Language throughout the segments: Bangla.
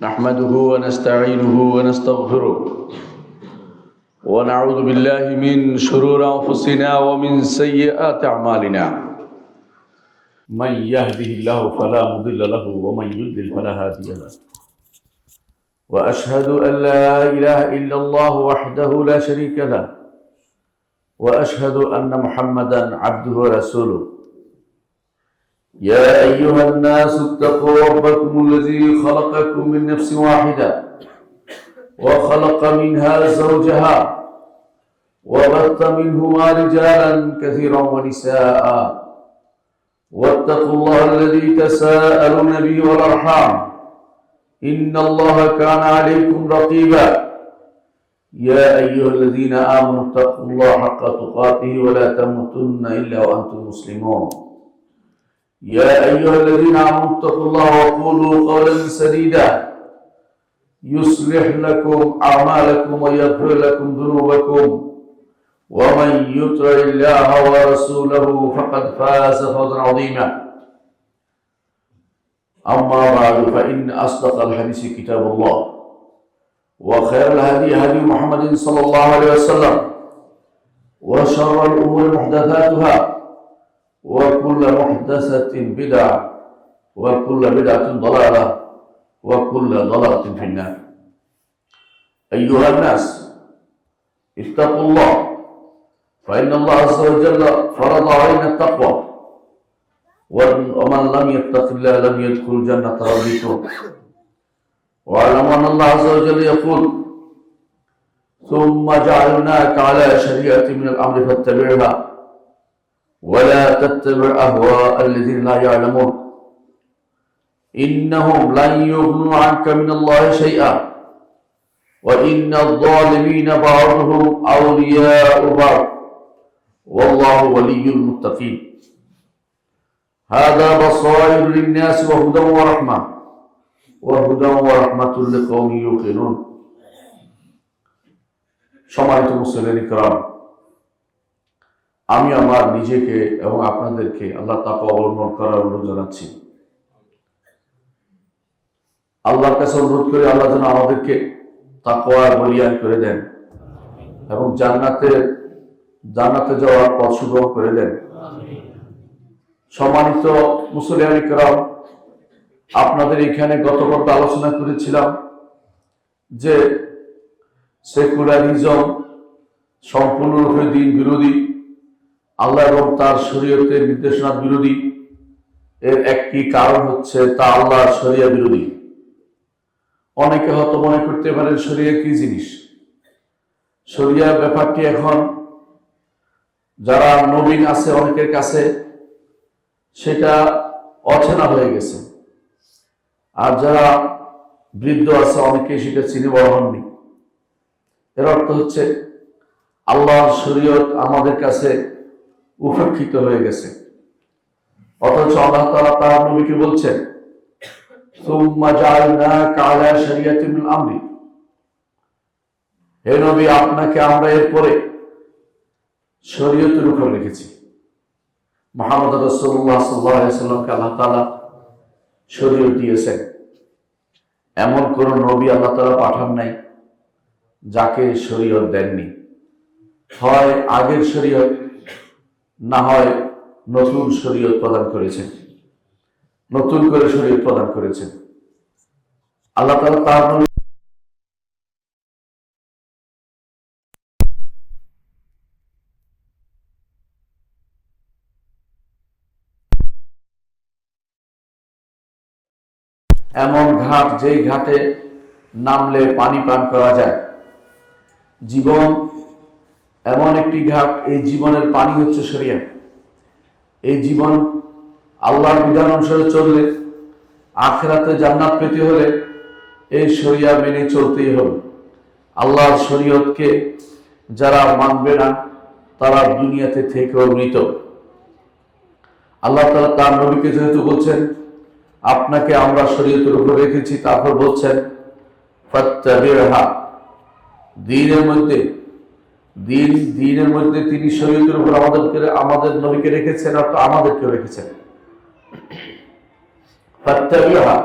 نحمده ونستعينه ونستغفره ونعوذ بالله من شرور أنفسنا ومن سيئات أعمالنا من يهده الله فلا مضل له ومن يضلل فلا هادي له وأشهد أن لا إله إلا الله وحده لا شريك له وأشهد أن محمدا عبده ورسوله يا أيها الناس اتقوا ربكم الذي خلقكم من نفس واحدة وخلق منها زوجها وبث منهما رجالا كثيرا ونساء واتقوا الله الذي تساءلون به والأرحام إن الله كان عليكم رقيبا يا أيها الذين آمنوا اتقوا الله حق تقاته ولا تموتن إلا وأنتم مسلمون يا أيها الذين آمنوا اتقوا الله وقولوا قولا سديدا يصلح لكم أعمالكم ويغفر لكم ذنوبكم ومن يطع الله ورسوله فقد فاز فوزا عظيما أما بعد فإن أصدق الحديث كتاب الله وخير الهدي هدي محمد صلى الله عليه وسلم وشر الأمور محدثاتها وكل محدثة بدعة وكل بدعة ضلالة وكل ضلالة في النار أيها الناس اتقوا الله فإن الله عز وجل فرض علينا التقوى ومن لم يتق الله لم يدخل الجنة رضيتم واعلموا أن الله عز وجل يقول ثم جعلناك على شريعة من الأمر فاتبعها ولا تتبع أهواء الذين لا يعلمون إنهم لن يغنوا عنك من الله شيئا وإن الظالمين بعضهم أولياء بعض والله ولي المتقين هذا بصائر للناس وهدى ورحمة لقوم يوقنون সম্মানিত মুসলিম کرام আমি আমার নিজেকে এবং আপনাদেরকে আল্লাহ তাকওয়া অবলম্বন করার অনুরোধ জানাচ্ছি। আল্লাহর কাছে অনুরোধ করি আল্লাহ যেন আমাদেরকে তাকওয়ার বলিয়ান করে দেন এবং জান্নাতে যাওয়ার পথ সুগম করে দেন। সম্মানিত মুসলিম کرام, আপনাদের এখানে গতকাল আলোচনা করেছিলাম যে সেকুলারিজম সম্পূর্ণরূপে দিন বিরোধী, আল্লাহ এবং তার শরীয়তের নির্দেশনা বিরোধী। এর একটি কারণ হচ্ছে তা আল্লাহর শরিয়া বিরোধী। অনেকে হয়তো মনে করতে পারেন শরিয়া কি জিনিস। শরিয়া ব্যাপারটি এখন যারা নবীন আছে অনেকের কাছে সেটা অচেনা হয়ে গেছে, আর যারা বৃদ্ধ আছে অনেকে সেটা চিনে বড় হননি। এর অর্থ হচ্ছে আল্লাহর শরীয়ত আমাদের কাছে উপেক্ষিত হয়ে গেছে, অথচ আল্লাহ তাআলা তার নবীকে বলছেন সুম্মা জাআলনাকা আলা শরিয়াতিন মিনাল আমরি, হে নবী আপনাকে আমরা এরপরে শরীয়তের উপর রেখেছি। মুহাম্মদ রাসূলুল্লাহ সাল্লাল্লাহু আলাইহি ওয়াসাল্লামকে আল্লাহ তাআলা শরীয়ত দিয়েছেন। এমন কোন নবী আল্লাহ তাআলা পাঠান নাই যাকে শরীয়ত দেননি। হয় আগের শরীয়ত, না হয় নতুন শরীয়ত প্রদান করেছেন, নতুন করে শরীয়ত প্রদান করেছেন। আল্লাহ তাআলা তার নবী এমন ঘাট যেই ঘাটে নামলে পানি পান করা যায়। জীবন এমন একটি ঘাট, এই জীবনের পানি হচ্ছে শরিয়া। এই জীবন আল্লাহর বিধান অনুসারে চললে আখিরাতে জান্নাত পেতে হলে এই শরিয়া মেনে চলতেই হবে। আল্লাহর শরীয়তকে যারা মানবে না তারা দুনিয়াতে থেকেও মৃত। আল্লাহ তাআলা তার নবীকে যেহেতু বলছেন আপনাকে আমরা শরীয়তের উপর রেখেছি, তারপর বলছেন ফাত্তাবিরহা, দ্বীনের মধ্যে তিনি শরীয়তের উপর আমাদের নবীকে রেখেছেন, অর্থাৎ আমাদেরকেও রেখেছেন। ফাত্তাবিরহা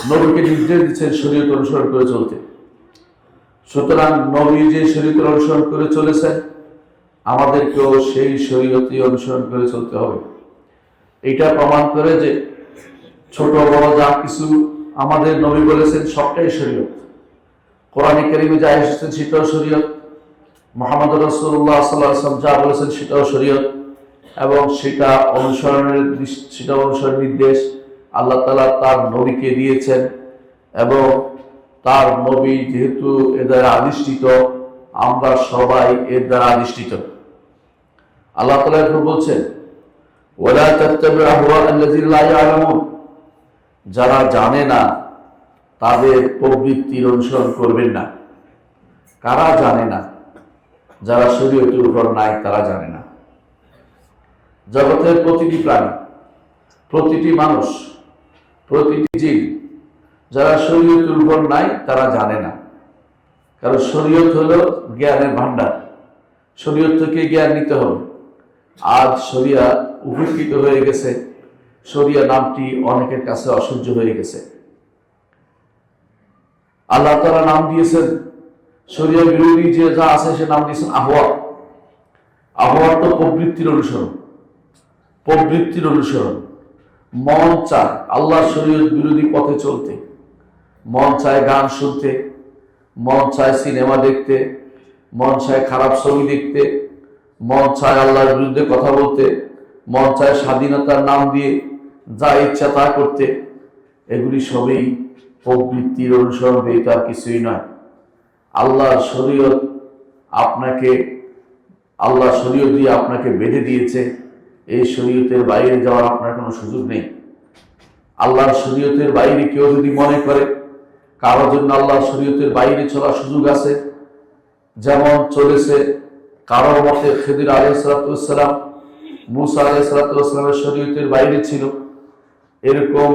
নবীকে নির্দেশ দিচ্ছেন শরীয়ত অনুসরণ করে চলতে। সুতরাং নবী যে শরীয়ত অনুসরণ করে চলেছেন, আমাদেরকেও সেই শরীয়তই অনুসরণ করে চলতে হবে। এটা প্রমাণ করে যে ছোট বড় যা কিছু আমাদের নবী বলেছেন সবটাই শরীয়ত। কোরআনে কারিমে যা এসেছেন সেটাও শরীয়ত, মুহাম্মদ রাসূলুল্লাহ সাল্লাল্লাহু আলাইহি ওয়াসাল্লাম যা বলেছেন সেটাও শরীয়ত, এবং সেটা অনুসরণের নির্দেশ আল্লাহ তাআলা তার নবীকে দিয়েছেন। এবং তার নবী যেহেতু এর দ্বারা আদিষ্টিত, আমরা সবাই এর দ্বারা আদিষ্টিত। আল্লাহ তাআলা এরপর বলছেন, ওয়ালা তাত্তাবি'উ আহওয়া'আল্লাযীনা লা ইয়া'লামুন, যারা জানে না তাদের প্রবৃত্তির অনুসরণ করবেন না। কারা জানে না? যারা শরীয়তের উপর নাই তারা জানে না। জগতের প্রতিটি প্রাণী, প্রতিটি মানুষ, প্রতিটি জীব যারা শরীয়তের উপর নাই তারা জানে না। কারণ শরীয়ত হলো জ্ঞানের ভান্ডার, শরীয়ত থেকে জ্ঞান নিতে হবে। আজ শরিয়া উপেক্ষিত হয়ে গেছে, শরিয়া নামটি অনেকের কাছে অসহ্য হয়ে গেছে। আল্লাহ তাআলা নাম দিয়েছেন শরিয়া বিরোধী যে যা আছে সে নাম দিয়েছেন আহওয়া। আহওয়া তো প্রবৃত্তির অনুসরণ, প্রবৃত্তির অনুসরণ। মন চায় আল্লাহ শরীয়ত বিরোধী পথে চলতে, মন চায় গান শুনতে, মন চায় সিনেমা দেখতে, মন চায় খারাপ ছবি দেখতে, মন চায় আল্লাহর বিরুদ্ধে কথা বলতে, মন চায় স্বাধীনতার নাম দিয়ে যা ইচ্ছা তা করতে। এগুলি সবই প্রবৃত্তির অনুসরণ, তার কিছুই নয়। আল্লাহর শরীয়ত আপনাকে, আল্লাহ শরীয়ত দিয়ে আপনাকে বেঁধে দিয়েছে, এই শরীয়তের বাইরে যাওয়ার আপনার কোনো সুযোগ নেই। আল্লাহর শরীয়তের বাইরে কেউ যদি মনে করে কারোর জন্য আল্লাহর শরীয়তের বাইরে চলার সুযোগ আছে, যেমন চলেছে কারোর মতে খিদির আলাইহিস সালাম মুসা আলাইহিস সালামের শরীয়তের বাইরে ছিল, এরকম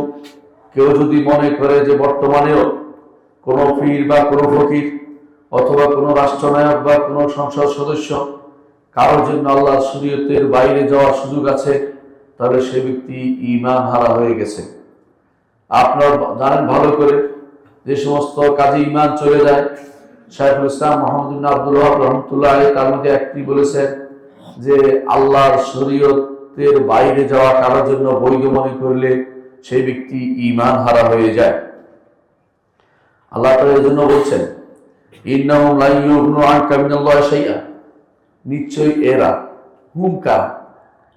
কেউ যদি মনে করে যে বর্তমানেও কোনো পীর বা কোনো ফকির অথবা কোনো রাষ্ট্রনায়ক বা কোনো সংসদ সদস্য কারোর জন্য আল্লাহর শরীয়তের বাইরে যাওয়ার সুযোগ আছে, তাহলে সে ব্যক্তি ঈমান হারা হয়ে গেছে। আপনারা জানেন ভালো করে যে সমস্ত কাজে ঈমান চলে যায়, শাইখুল ইসলাম মুহাম্মদ ইবনে আব্দুল ওয়াহাব রাহমাতুল্লাহ আলাইহি তার মধ্যে একটি বলেছেন যে আল্লাহর শরীয়তের বাইরে যাওয়া কারোর জন্য বৈধ মনে করলে সেই ব্যক্তি ঈমান হারা হয়ে যায়। আল্লাহ তাআলা এর জন্য বলছেন, ইন্নাহুম লা ইউগনু আনকা মিনাল্লাহি শাইআ, নিশ্চয়ই এরা, হুম কারা,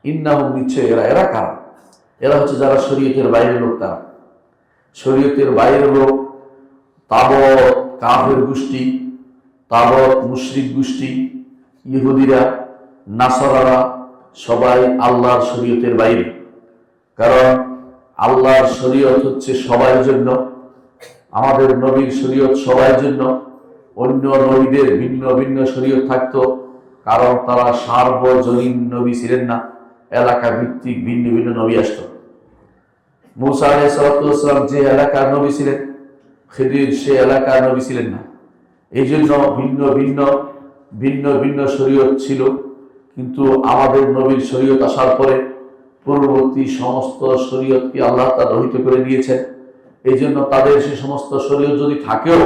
ইন্নাহুম নিশ্চয়ই এরা, এরা কারা? এরা হচ্ছে যারা শরীয়তের বাইরের লোক। তারা শরীয়তের বাইরের লোক, তাবৎ কাফের গোষ্ঠী, তাবৎ মুশরিক গোষ্ঠী, ইহুদিরা, নাসারারা সবাই আল্লাহর শরীয়তের বাইরে। কারণ আল্লাহর শরীয়ত হচ্ছে সবার জন্য, আমাদের নবীর শরীয়ত সবার জন্য। অন্য নবীদের ভিন্ন ভিন্ন শরীয়ত থাকতো, কারণ তারা সার্বজনীন নবী ছিলেন না, এলাকা ভিত্তিক ভিন্ন ভিন্ন নবী আসতো। মুসা আলাইহিস সালাম যে এলাকার নবী ছিলেন, খিদির সে এলাকার নবী ছিলেন না। এই জন্য ভিন্ন ভিন্ন ভিন্ন ভিন্ন শরীয়ত ছিল। কিন্তু আমাদের নবীর শরীয়ত আসার পরে পূর্ববর্তী সমস্ত শরীয়তকে আল্লাহ তাআলা রহিত করে দিয়েছেন। এই জন্য তাদের সে সমস্ত শরীয়ত যদি থাকেও,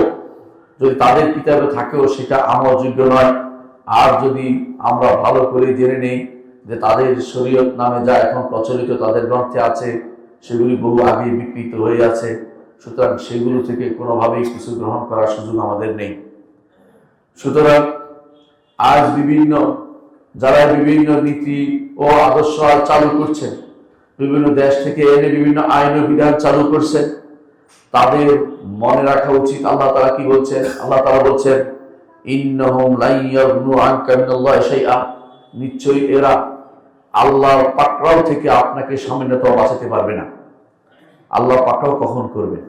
যদি তাদের কিতাবে থাকেও, সেটা আমলযোগ্য নয়। আর যদি আমরা ভালো করে জেনে নেই যে তাদের শরীয়ত নামে যা এখন প্রচলিত তাদের গ্রন্থে আছে, সেগুলি বহু আগে বিকৃত হয়ে আছে, সুতরাং সেগুলো থেকে কোনোভাবেই কিছু গ্রহণ করার সুযোগ আমাদের নেই। সুতরাং আজ যারা বিভিন্ন নীতি ও আদর্শ চালু করছেন, বিভিন্ন দেশ থেকে এনে বিভিন্ন আইন ও বিধান চালু করছেন, তাদের মনে রাখা উচিত আল্লাহ তাআলা কি বলছেন। আল্লাহ তাআলা বলছেন, ইন্নাহুম লা ইয়াগনু আনকা মিনাল্লাহি শাইআ, নিশ্চয়ই এরা আল্লাহর পাকড়াও থেকে আপনাকে সামান্যতম বাঁচাতে পারবে না। আল্লাহ পাকড়াও কখন করবে?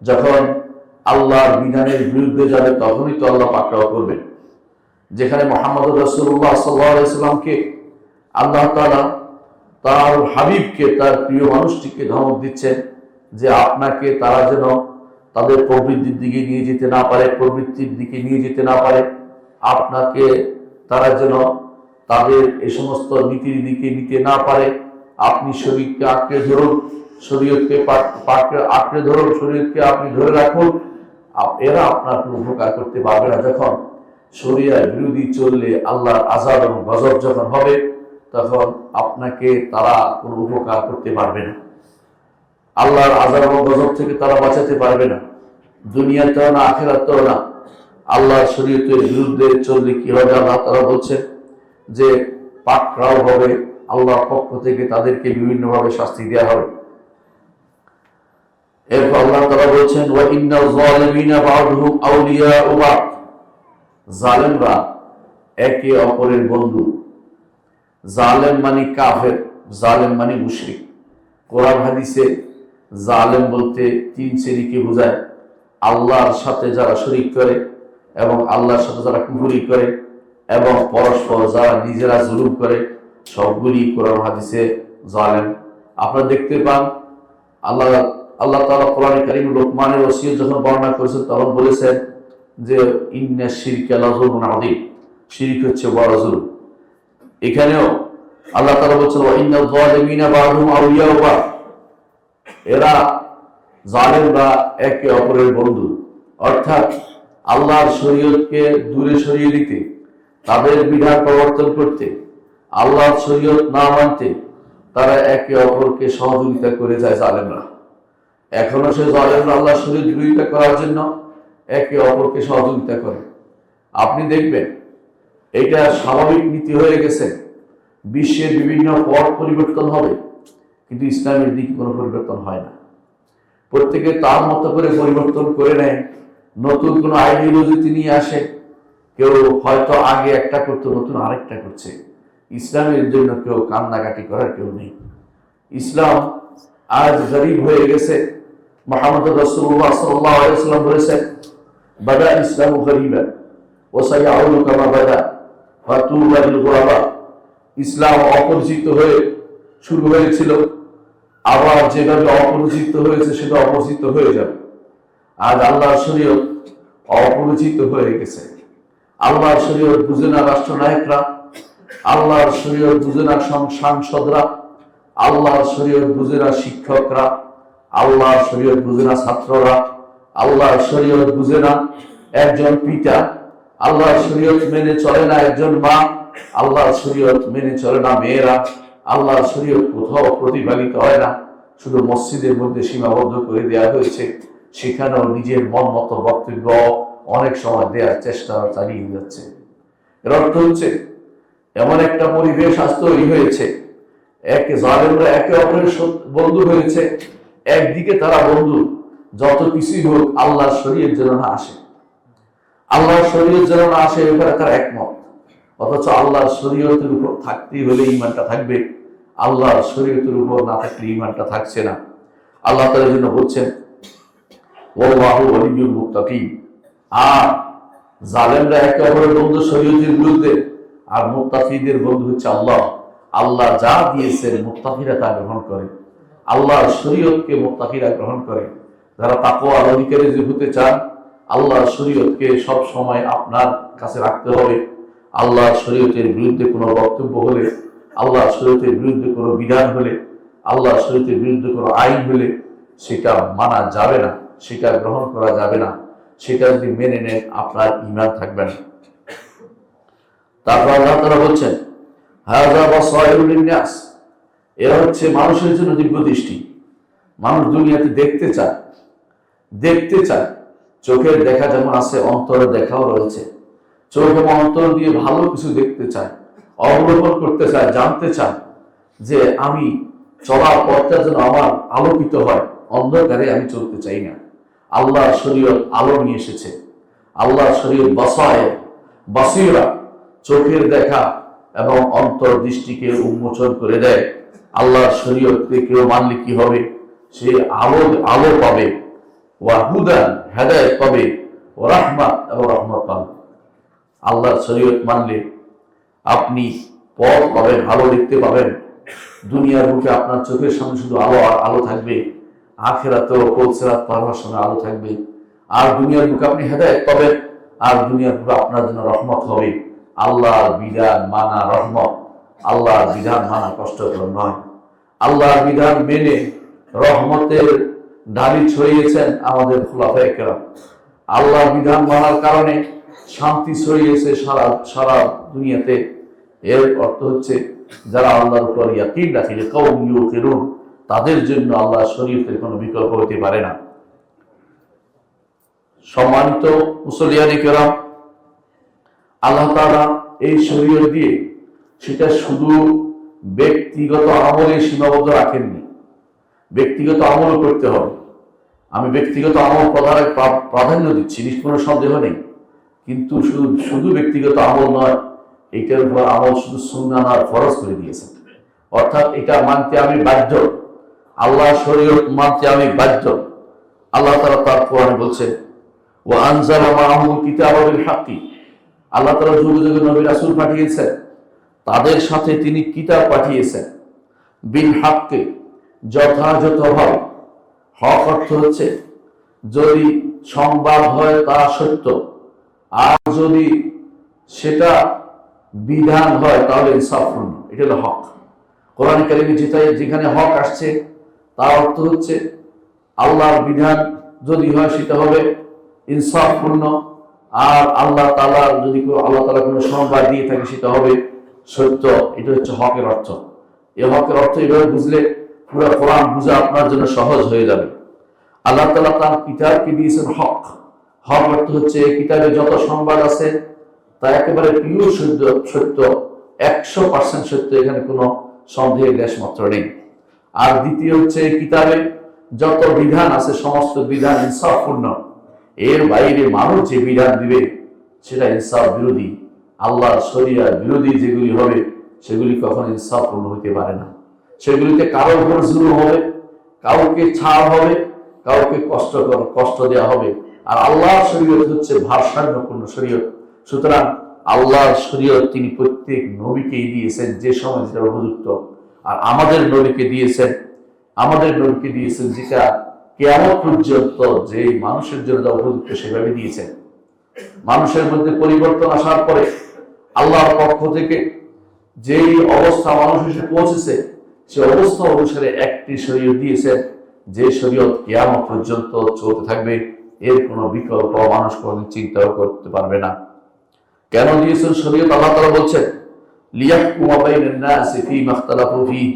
যখন আল্লাহর বিধানের বিরুদ্ধে যাবে, তখনই তো আল্লাহ পাকড়াও করবেন। যেখানে মুহাম্মদ রাসূলুল্লাহ সাল্লাল্লাহু আলাইহি সাল্লামকে আল্লাহ তাআলা তার হাবিবকে, তার প্রিয় মানুষটিকে ধমক দিচ্ছেন যে আপনাকে তারা যেন তাদের প্রবৃত্তির দিকে নিয়ে যেতে না পারে, প্রবৃত্তির দিকে নিয়ে যেতে না পারে, আপনাকে তারা যেন তাদের এই সমস্ত নীতির দিকে নিতে না পারে। আপনি শরীরকে আঁকড়ে ধরুন, শরীয়তকে পাকড়ে আঁকড়ে ধরুন, শরীয়তকে আপনি ধরে রাখুন, এরা আপনার কোনো উপকার করতে পারবে না। যখন শরিয়ার বিরোধী চললে আল্লাহর আযাব এবং গজব যখন হবে, তখন আপনাকে তারা কোনো উপকার করতে পারবে না। আল্লাহর আযাব এবং গজব থেকে তারা বাঁচাতে পারবে না, দুনিয়াতেও না আখিরাতেও না। আল্লাহর শরীয়তের বিরুদ্ধে চললে কি হবে? আল্লাহ তাআলা বলছেন যে পাকড়াও হবে, আল্লাহর পক্ষ থেকে তাদেরকে বিভিন্নভাবে শাস্তি দেওয়া হবে। এরপর আল্লাহ তাআলা বলছেন ওয়া ইন্নাল যালিমিনা বা'দুহুম আউলিয়াউ বা'দ, জালেমরা একে অপরের বন্ধু। জালেম মানে কাফের, জালেম মানে মুশরিক। কোরআন হাদিসে জালেম বলতে তিন শ্রেণীকে বোঝায়: আল্লাহর সাথে যারা শরীক করে এবং আল্লাহর সাথে যারা কুফরি করে এবং পরস্পর যারা নিজেরা জুলুম করে, সবগুলি কোরআন হাদিসে জালেম। আপনারা দেখতে পান আল্লাহ তাআলা কোরআনে কারীম লোকমানের ওসিয়ত যখন বর্ণনা করেছেন তখন বলেছেন যে ইন্না শিরকা লাযুলমুন আযীম, শিরক হচ্ছে বড় জুলুম। এখানেও আল্লাহ তাআলা বলছেন ওয়া ইন্নাল যালিমিনা বা'দুহুম আউলিয়াউ বা'দ, এরা জালেমরা একে অপরের বন্ধু। অর্থাৎ আল্লাহর শরীয়তকে দূরে সরিয়ে দিতে, তাদের বিধান প্রবর্তন করতে, আল্লাহর শরীয়ত না মানতে তারা একে অপরকে সহযোগিতা করে যায় জালেমরা। এখনো সে জালেমরা আল্লাহর শরীয়ত বিরোধিতা করার জন্য একে অপরকে সহযোগিতা করে। আপনি দেখবেন এটা স্বাভাবিক নীতি হয়ে গেছে। বিশ্বের বিভিন্ন পথ পরিবর্তন হবে, কিন্তু ইসলামের দিকে কোনো পরিবর্তন হয় না। প্রত্যেকে তার মতো করে পরিবর্তন করে নেয়, নতুন কোনো আইডিওলজি নিয়ে আসে। কেউ হয়তো আগে একটা করতো, নতুন আরেকটা করছে। ইসলামের জন্য কেউ কান্নাকাটি করার কেউ নেই। ইসলাম আজ গরিব হয়ে গেছে। মুহাম্মদ রাসূলুল্লাহ সাল্লাল্লাহু আলাইহি ওয়াসাল্লাম বলেছেন বাদা ইসলামু গরিবান ওয়া সায়াউদু কামা বাদা ফাতুবা লিল গুরাবা। ইসলাম অপরিচিত হয়ে শুরু হয়েছিল, আবার যেভাবে অপরিচিত হয়েছে সেটা অপরিচিত হয়ে যাবে। আজ আল্লাহর শরীয়ত অপরিচিত হয়ে গেছে। আল্লাহর শরীয়ত বুঝে না রাষ্ট্রনায়করা, আল্লাহর শরীয়ত বুঝে না সাংসদরা, আল্লাহর শরীয়ত বুঝে না শিক্ষকরা, আল্লাহর শরীয়ত বুঝে না ছাত্ররা, আল্লাহর শরীয়ত বুঝে না একজন পিতা, আল্লাহর শরীয়ত মেনে চলে না একজন মা, আল্লাহর শরীয়ত মেনে চলে না মেয়েরা, আল্লাহর শরীয়ত কোথাও প্রতিপালিত হয় না, শুধু মসজিদের মধ্যে সীমাবদ্ধ করে দেওয়া হয়েছে। সেখানেও নিজের মন মতো বক্তব্য অনেক সময় দেওয়ার চেষ্টা চালিয়ে যাচ্ছে। এর অর্থ হচ্ছে এমন একটা পরিবেশ আজ তৈরি হয়েছে, জালেমরা একে অপরের বন্ধু হয়েছে। একদিকে তারা বন্ধু, যত কিছুই হোক আল্লাহর শরীয়ত যেন না আসে, আল্লাহর শরীয়ত যেন না আসে, এবারে তারা একমত। অথচ আল্লাহর শরীয়তের উপর থাকতেই হলে ঈমানটা থাকবে, আল্লাহর শরীয়তের উপর না থাকলে ঈমানটা থাকছে না। আল্লাহ তাআলা জন্য বলছেন ওয়াল্লাহু ওয়ালিয়্যুল মুত্তাকিন। আর জালেমরা একে অপরের বন্ধু শরীয়তের বিরুদ্ধে, আর মুত্তাকিদের বন্ধু হচ্ছে আল্লাহ। আল্লাহ যা দিয়েছেন মুত্তাকিরা তা গ্রহণ করে, আল্লাহর শরীয়তকে মুত্তাকিরা গ্রহণ করে। যারা তাকওয়ার অধিকারী হতে চান, আল্লাহর শরীয়তকে সব সময় আপনার কাছে রাখতে হবে। আল্লাহর শরীয়তের বিরুদ্ধে কোনো বক্তব্য হলে, আল্লাহর শরীয়তের বিরুদ্ধে কোনো বিধান হলে, আল্লাহর শরীয়তের বিরুদ্ধে কোনো আইন হলে সেটা মানা যাবে না, সেটা গ্রহণ করা যাবে না। সেটা যদি মেনে নেন আপনার ঈমান থাকবে না। তারপর আল্লাহ তাআলা বলছেন হাযা বাসায়রুল লিন-নাস, এরা হচ্ছে মানুষের জন্য দিব্য দৃষ্টি। মানুষ দুনিয়াতে দেখতে চায়, দেখতে চায়। চোখের দেখা যেমন আছে, অন্তরের দেখাও রয়েছে। চোখ এবং অন্তর দিয়ে ভালো কিছু দেখতে চায়, অবলোকন করতে চায়, জানতে চায় যে আমি চলার পথটা যেন আমার আলোকিত হয়, অন্ধকারে আমি চলতে চাই না। আল্লাহর শরীয়ত আলো নিয়ে এসেছে। আল্লাহর শরীয়ত বাসীরা, চোখের দেখা এবং অন্তর দৃষ্টিকে উন্মোচন করে দেয়। আল্লাহর শরীয়তকে কেউ মানলে কি হবে? সে আলো পাবে, ওয়া হুদান, হেদায়েত পাবে, ও রাহমাত, এবং রহমত পাবে। আল্লাহর শরীয়ত মানলে আপনি পথ পাবেন, আলো দেখতে পাবেন। দুনিয়ার মুখে আপনার চোখের সামনে শুধু আলো আর আলো থাকবে, আখিরাতেও সিরাত পার হওয়ার সময় আলো থাকবে। আর দুনিয়ার মুখে আপনি হেদায়েত পাবেন, আর দুনিয়ার মুখে আপনার জন্য রহমত হবে। আল্লাহর বিধান মানা রহমত, আল্লাহর বিধান মানা কষ্টকর নয়। আল্লাহর বিধান মেনে রহমতের ঢালি ছড়িয়েছেন আমাদের খুলাফায়ে কেরাম। আল্লাহর বিধান মানার কারণে শান্তি ছড়িয়েছে সারা সারা দুনিয়াতে। এর অর্থ হচ্ছে যারা আল্লাহর উপর ইয়াকিন রাখে, কওম ইউকিনুন, তাদের জন্য আল্লাহ শরীয়তের কোনো বিকল্প হতে পারে না। সম্মানিত মুসলিয়ানি কেরাম, আল্লাহ তাআলা এই শরীয়ত দিয়ে সেটা শুধু ব্যক্তিগত আমলে সীমাবদ্ধ রাখেননি, ব্যক্তিগত আমলও করতে হবে। আমি ব্যক্তিগত আমল প্রাধান্য দিচ্ছি, কোনো সন্দেহ নেই, কিন্তু শুধু ব্যক্তিগত আমল নয়, এটার উপর আমল শুধু সুন্নাহ আর ফরজ করে দিয়েছেন। অর্থাৎ এটা মানতে আমি বাধ্য, আল্লাহ শরীয়ত মানতে আমি বাধ্য। আল্লাহ তাআলা তার কোরআনে বলছেন, ওয়া আনজালা মাআহুল কিতাবা বিল হাক্কি, আল্লাহ তাআলা যুগে যুগে নবী রাসূল পাঠিয়েছেন, তাদের সাথে তিনি কিতাব পাঠিয়েছেন, বিল হাক্কি, যথাযথভাবে। হক অর্থ হচ্ছে যদি সংবাদ হয় তা সত্য, আর যদি সেটা বিধান হয় তাহলে ইনসাফপূর্ণ, এটা হলো হক। কোরআন কারিমে যেখানে হক আসছে তার অর্থ হচ্ছে আল্লাহর বিধান যদি হয় সেটা হবে ইনসাফপূর্ণ, আর আল্লাহ তাআলা যদি আল্লাহ তাআলা কোনো সংবাদ দিয়ে থাকে সেটা হবে সত্য। এটা হচ্ছে হকের অর্থ। এই হকের অর্থ এভাবে বুঝলে পুরো কোরআন বোঝা আপনার জন্য সহজ হয়ে যাবে। আল্লাহ তাআলা তার কিতাবকে দিয়েছেন হক। হক অর্থ হচ্ছে কিতাবে যত সংবাদ আছে তা একেবারে পিওর সত্য, 100% সত্য, এখানে কোনো সন্দেহের লেশ মাত্র নেই। আর দ্বিতীয় হচ্ছে কিতাবে যত বিধান আছে সমস্ত বিধান ইনসাফপূর্ণ, এর বাইরে মানুষ যে বিধান দিবে সেটা ইনসাফ বিরোধী, আল্লাহর শরিয়ার বিরোধী যেগুলি হবে সেগুলি কখনো ইনসাফপূর্ণ হতে পারে না। সেগুলিতে কারোর উপর জুলুম হবে, কাউকে ছাড় হবে, কাউকে কষ্ট দেওয়া হবে। আর আল্লাহর শরীয়ত হচ্ছে ভারসাম্যপূর্ণ শরীয়ত। সুতরাং আল্লাহর শরীয়ত তিনি প্রত্যেক নবীকেই দিয়েছেন যে সময় যেটা উপযুক্ত, আর আমাদের নবীকে দিয়েছেন যেটা কিয়ামত পর্যন্ত যে মানুষের জন্য উপযুক্ত সেভাবে দিয়েছেন। মানুষের মধ্যে পরিবর্তন আসার পরে আল্লাহর পক্ষ থেকে যেই অবস্থা মানুষ এসে পৌঁছেছে সে অবস্থা অনুসারে একটি শরীয়ত দিয়েছেন, যে শরীয়ত কিয়ামত পর্যন্ত চলতে থাকবে। এর কোনো বিকল্প মানুষ কোনোদিন চিন্তাও করতে পারবে না। কেন দিয়েছেন শরীয়ত? আল্লাহ তাআলা বলছেন, লিয়াহকুমা বাইনান নাসি ফীমা ইখতালাফু ফীহি,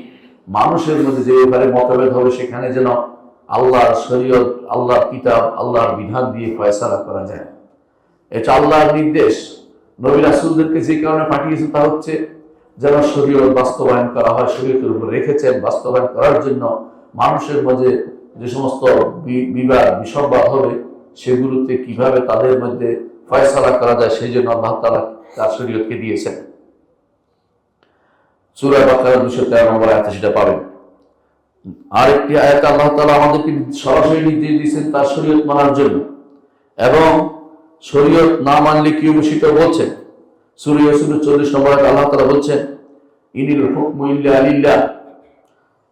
মানুষের মধ্যে যে ব্যাপারে মতভেদ হবে সেখানে যেন আল্লাহর শরীয়ত, আল্লাহর কিতাব, আল্লাহর বিধান দিয়ে ফয়সালা করা যায়। এটা আল্লাহর নির্দেশ। নবী রাসূলদেরকে যে কারণে পাঠিয়েছেন তা হচ্ছে যেন শরীয়ত বাস্তবায়ন করা হয়, শরীয়তের উপর রেখেছেন বাস্তবায়ন করার জন্য। মানুষের মাঝে যে সমস্ত বিসংবাদ হবে সেগুলোতে কিভাবে তাদের মধ্যে ফয়সালা করা যায় সেই জন্য আল্লাহ তাআলা তার শরীয়তকে দিয়েছেন। সূরা বাকারা 213 নম্বর আয়াতে সেটা পাবেন। আরেকটি আয়াতে আল্লাহ তাআলা আমাদেরকে সরাসরি নির্দেশ দিয়েছেন তার শরীয়ত মানার জন্য, এবং শরীয়ত না মানলে কি হবে সেটা বলছেন। সূরা ইউসুফের 40 নম্বর আয়াতে আল্লাহ তাআলা বলছেন, ইনিল হুকমু ইল্লা লিল্লাহ,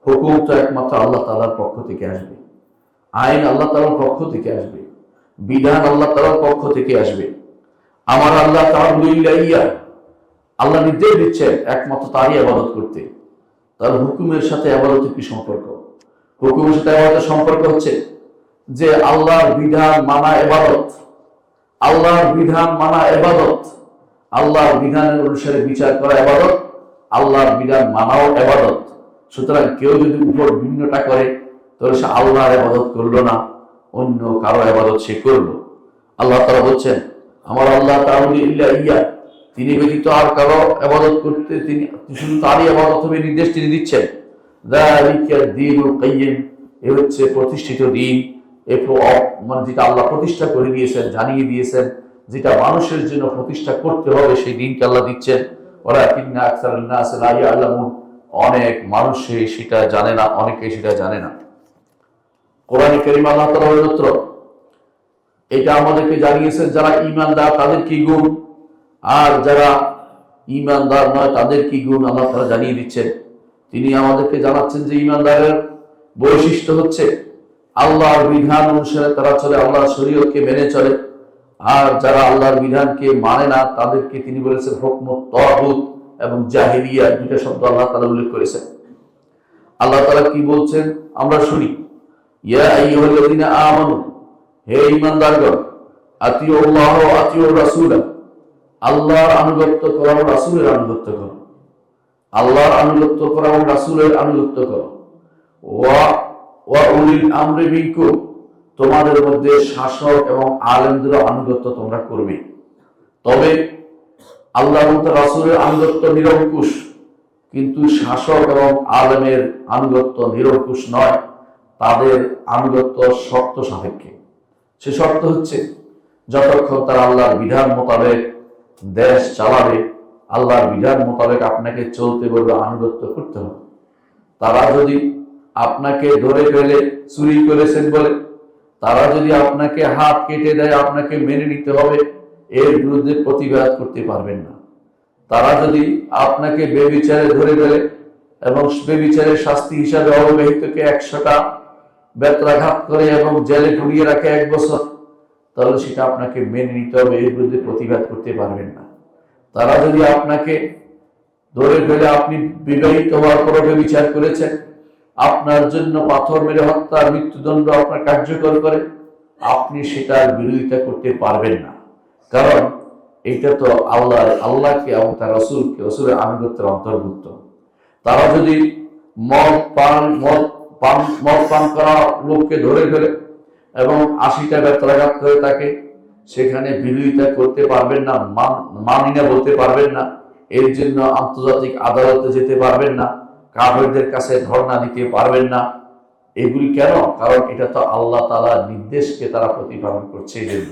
হুকুম তো একমাত্র আল্লাহ তাআলার পক্ষ থেকে আসবে, আইন আল্লাহ তাআলার পক্ষ থেকে আসবে, বিধান আল্লাহ তাআলার পক্ষ থেকে আসবে। আমার আল্লাহ তাআবুদু ইল্লা ইয়্যা, আল্লাহ নির্দেশ দিচ্ছেন একমাত্র তারই ইবাদত করতে। তার হুকুমের সাথে ইবাদতের কি সম্পর্ক? হুকুমের সাথে ইবাদতের সম্পর্ক হচ্ছে যে আল্লাহর বিধান মানা ইবাদত, আল্লাহর বিধান মানা ইবাদত, আল্লাহর বিধানের অনুসারে বিচার করা ইবাদত, আল্লাহর বিধান মানাও ইবাদত। সুতরাং কেউ যদি উপর ভিন্নটা করে তাহলে সে আল্লাহর ইবাদত করলো না, অন্য কারো ইবাদত সে করলো। আল্লাহ তাআলা বলছেন, আমার আল্লাহ তাআবুদু ইল্লা ইয়্যা, তিনি ব্যতীত আর কারো ইবাদত করতে তিনি শুধু তারই ইবাদত হবে নির্দেশ তিনি দিচ্ছেন। যালিকা দ্বীনুল কাইয়্যিম, এ হচ্ছে প্রতিষ্ঠিত দ্বীন। মানে যেটা আল্লাহ প্রতিষ্ঠা করে দিয়েছেন, জানিয়ে দিয়েছেন, যেটা মানুষের জন্য প্রতিষ্ঠা করতে হবে সেই দিনকে আল্লাহ দিচ্ছেন। ওয়ালাকিন্না আকসারান নাস লা ইয়ালামুন, অনেক মানুষ সেটা জানে না, অনেকে সেটা জানে না। কোরআনে কারীম আল্লাহ তাআলা অন্যত্র এটা আমাদেরকে জানিয়েছেন যারা ঈমানদার তাদের কি গুণ, আর যারা ঈমানদার নয় তাদের কি গুণ আল্লাহ তাআলা জানিয়ে দিচ্ছেন। তিনি আমাদেরকে জানাচ্ছেন যে ঈমানদারের বৈশিষ্ট্য হচ্ছে আল্লাহর বিধান অনুসারে তারা চলে, আল্লাহর শরীয়তকে মেনে চলে। আর যারা আল্লাহর বিধানকে মানে না তাদেরকে তিনি বলেছেন হুকমুত তাগুত এবং জাহিলিয়া, দুটো শব্দ আল্লাহ তাআলা উল্লেখ করেছেন। আল্লাহ তাআলা কি বলছেন আমরা শুনি, ইয়া আইয়ুহাল্লাযীনা আমানু, হে ঈমানদারগণ, আতিউল্লাহ ওয়া আতিউর রাসূল, আল্লাহর আনুগত্য করো, রাসূলের আনুগত্য করো। আল্লাহর আনুগত্য করো এবং রাসূলের আনুগত্য করো। ওয়া উলিল আমরি মিনকুম, তোমাদের মধ্যে শাসক এবং আলেমদের আনুগত্য তোমরা করবে। তবে আল্লাহ এবং তার রাসূলের আনুগত্য নিরঙ্কুশ, কিন্তু শাসক এবং আলেমের আনুগত্য নিরঙ্কুশ নয়, তাদের আনুগত্য শর্ত সাপেক্ষে। সে শর্ত হচ্ছে যতক্ষণ তারা আল্লাহর বিধান মোতাবেক দেশ চালাবে, আল্লাহর বিধান মোতাবেক আপনাকে চলতে বলবে, আনুগত্য করতে হবে। তারা যদি আপনাকে ধরে ফেলে চুরি করেছেন বলে, তারা যদি আপনাকে হাত কেটে দেয়, আপনাকে মেনে নিতে হবে, এর বিরুদ্ধে প্রতিবাদ করতে পারবেন না। তারা যদি আপনাকে বেবিচারে ধরে ফেলে এবং বেবিচারের শাস্তি হিসাবে অবিবাহিতকে 100টা বেত্রাঘাত করে এবং জেলে পুড়িয়ে রাখে 1 বছর, তাহলে সেটা আপনাকে মেনে নিতে হবে, এর বিরুদ্ধে প্রতিবাদ করতে পারবেন না। তারা যদি আপনাকে ধরে ফেলে আপনি বিবাহিত হওয়ার পরও বেবিচার করেছেন, আপনার জন্য পাথর মেরে হত্যা, মৃত্যুদণ্ড আপনার কার্যকর করে, আপনি সেটার বিরোধিতা করতে পারবেন না। কারণ এটা তো আল্লাহকে এবং তার রসুলের আনুগত্যের অন্তর্ভুক্ত। তারা যদি মদ পান করা লোককে ধরে ফেলে এবং 80টা বেত্রাঘাত করে তাকে, সেখানে বিরোধিতা করতে পারবেন না, মানি না বলতে পারবেন না, এর জন্য আন্তর্জাতিক আদালতে যেতে পারবেন না, কাফেরদের কাছে ধর্ণা দিতে পারবেন না। এগুলি কেন? কারণ এটা তো আল্লাহ তাআলার নির্দেশকে তারা প্রতিপালন করছে এই জন্য।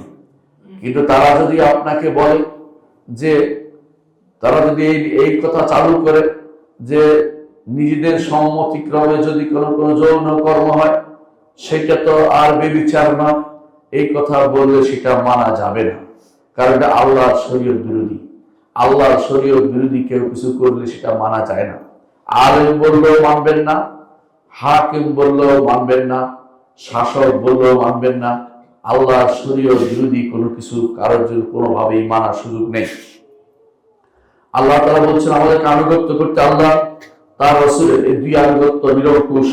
কিন্তু তারা যদি আপনাকে বলে যে, তারা যদি এই কথা চালু করে যে নিজেদের সম্মতিক্রমে যদি কোনো যৌন কর্ম হয়, সেটা তো আর বেবিচার নয়, এই কথা বললে সেটা মানা যাবে না। কারণ এটা আল্লাহর শরীয়ত বিরোধী। আল্লাহর শরীয়ত বিরোধী কেউ কিছু করলে সেটা মানা যায় না। আলেম বললেও মানবেন না, হাকিম বললেও মানবেন না, শাসক বললেও মানবেন না। আল্লাহর শরীয়ত বিরোধী কোনো কিছু কারোর জন্য কোনোভাবেই মানার সুযোগ নেই। আল্লাহ তাআলা বলছেন আমাদেরকে আনুগত্য করতে, আল্লাহ তার রাসূলের এই দুই আনুগত্য নিরঙ্কুশ,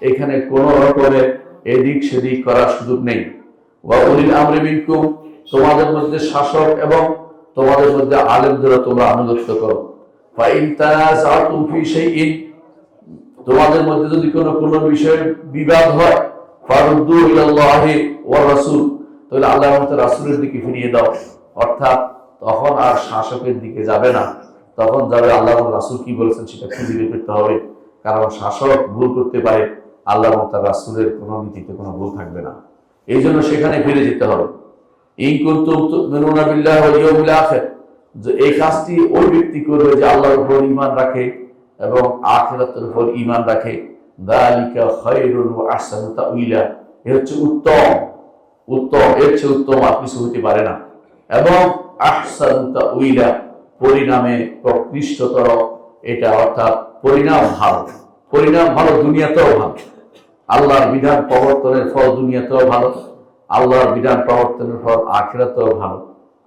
এখানে কোনো রকমের এদিক সেদিক করার সুযোগ নেই। ওয়া উলিল আমরি মিনকুম, তোমাদের মধ্যে শাসক এবং তোমাদের মধ্যে আলেমদের তোমরা আনুগত্য করো। ফা ইন তানাযাতুম ফি শাইইন, তোমাদের মধ্যে যদি কোনো বিষয়ে বিবাদ হয়, ফারুদ্দু ইলাল্লাহি ওয়া রাসূল, তাহলে আল্লাহ এবং তার রাসূলের দিকে ফিরিয়ে দাও। অর্থাৎ তখন আর শাসকের দিকে যাবে না, তখন যাবে আল্লাহ এবং রাসূল কি বলেছেন সেটা খুঁজে বের করতে হবে। কারণ শাসক ভুল করতে পারে, আল্লাহ এবং তার রাসূলের কোনো নীতিতে কোনো ভুল থাকবে না। এই জন্য সেখানে ফিরে যেতে হবে। ইন কুনতুম তু'মিনুনা বিল্লাহি ওয়াল ইয়াউমিল আখির, যে এই কাজটি ওই ব্যক্তি করবে যে আল্লাহর উপর ঈমান রাখে এবং আখিরাতের উপর ঈমান রাখে। যালিকা খায়রুন ওয়া আহসানু তা'ওয়িলা, এ হচ্ছে উত্তম, এর চেয়ে উত্তম আর কিছু হতে পারে না। এবং আহসানু তা'ওয়িলা, পরিণামে প্রকৃষ্টতর এটা, অর্থাৎ পরিণাম ভালো, দুনিয়াতেও ভালো। আল্লাহর বিধান প্রবর্তনের ফল দুনিয়াতেও ভালো, আল্লাহর বিধান প্রবর্তনের ফল আখিরাতেও ভালো।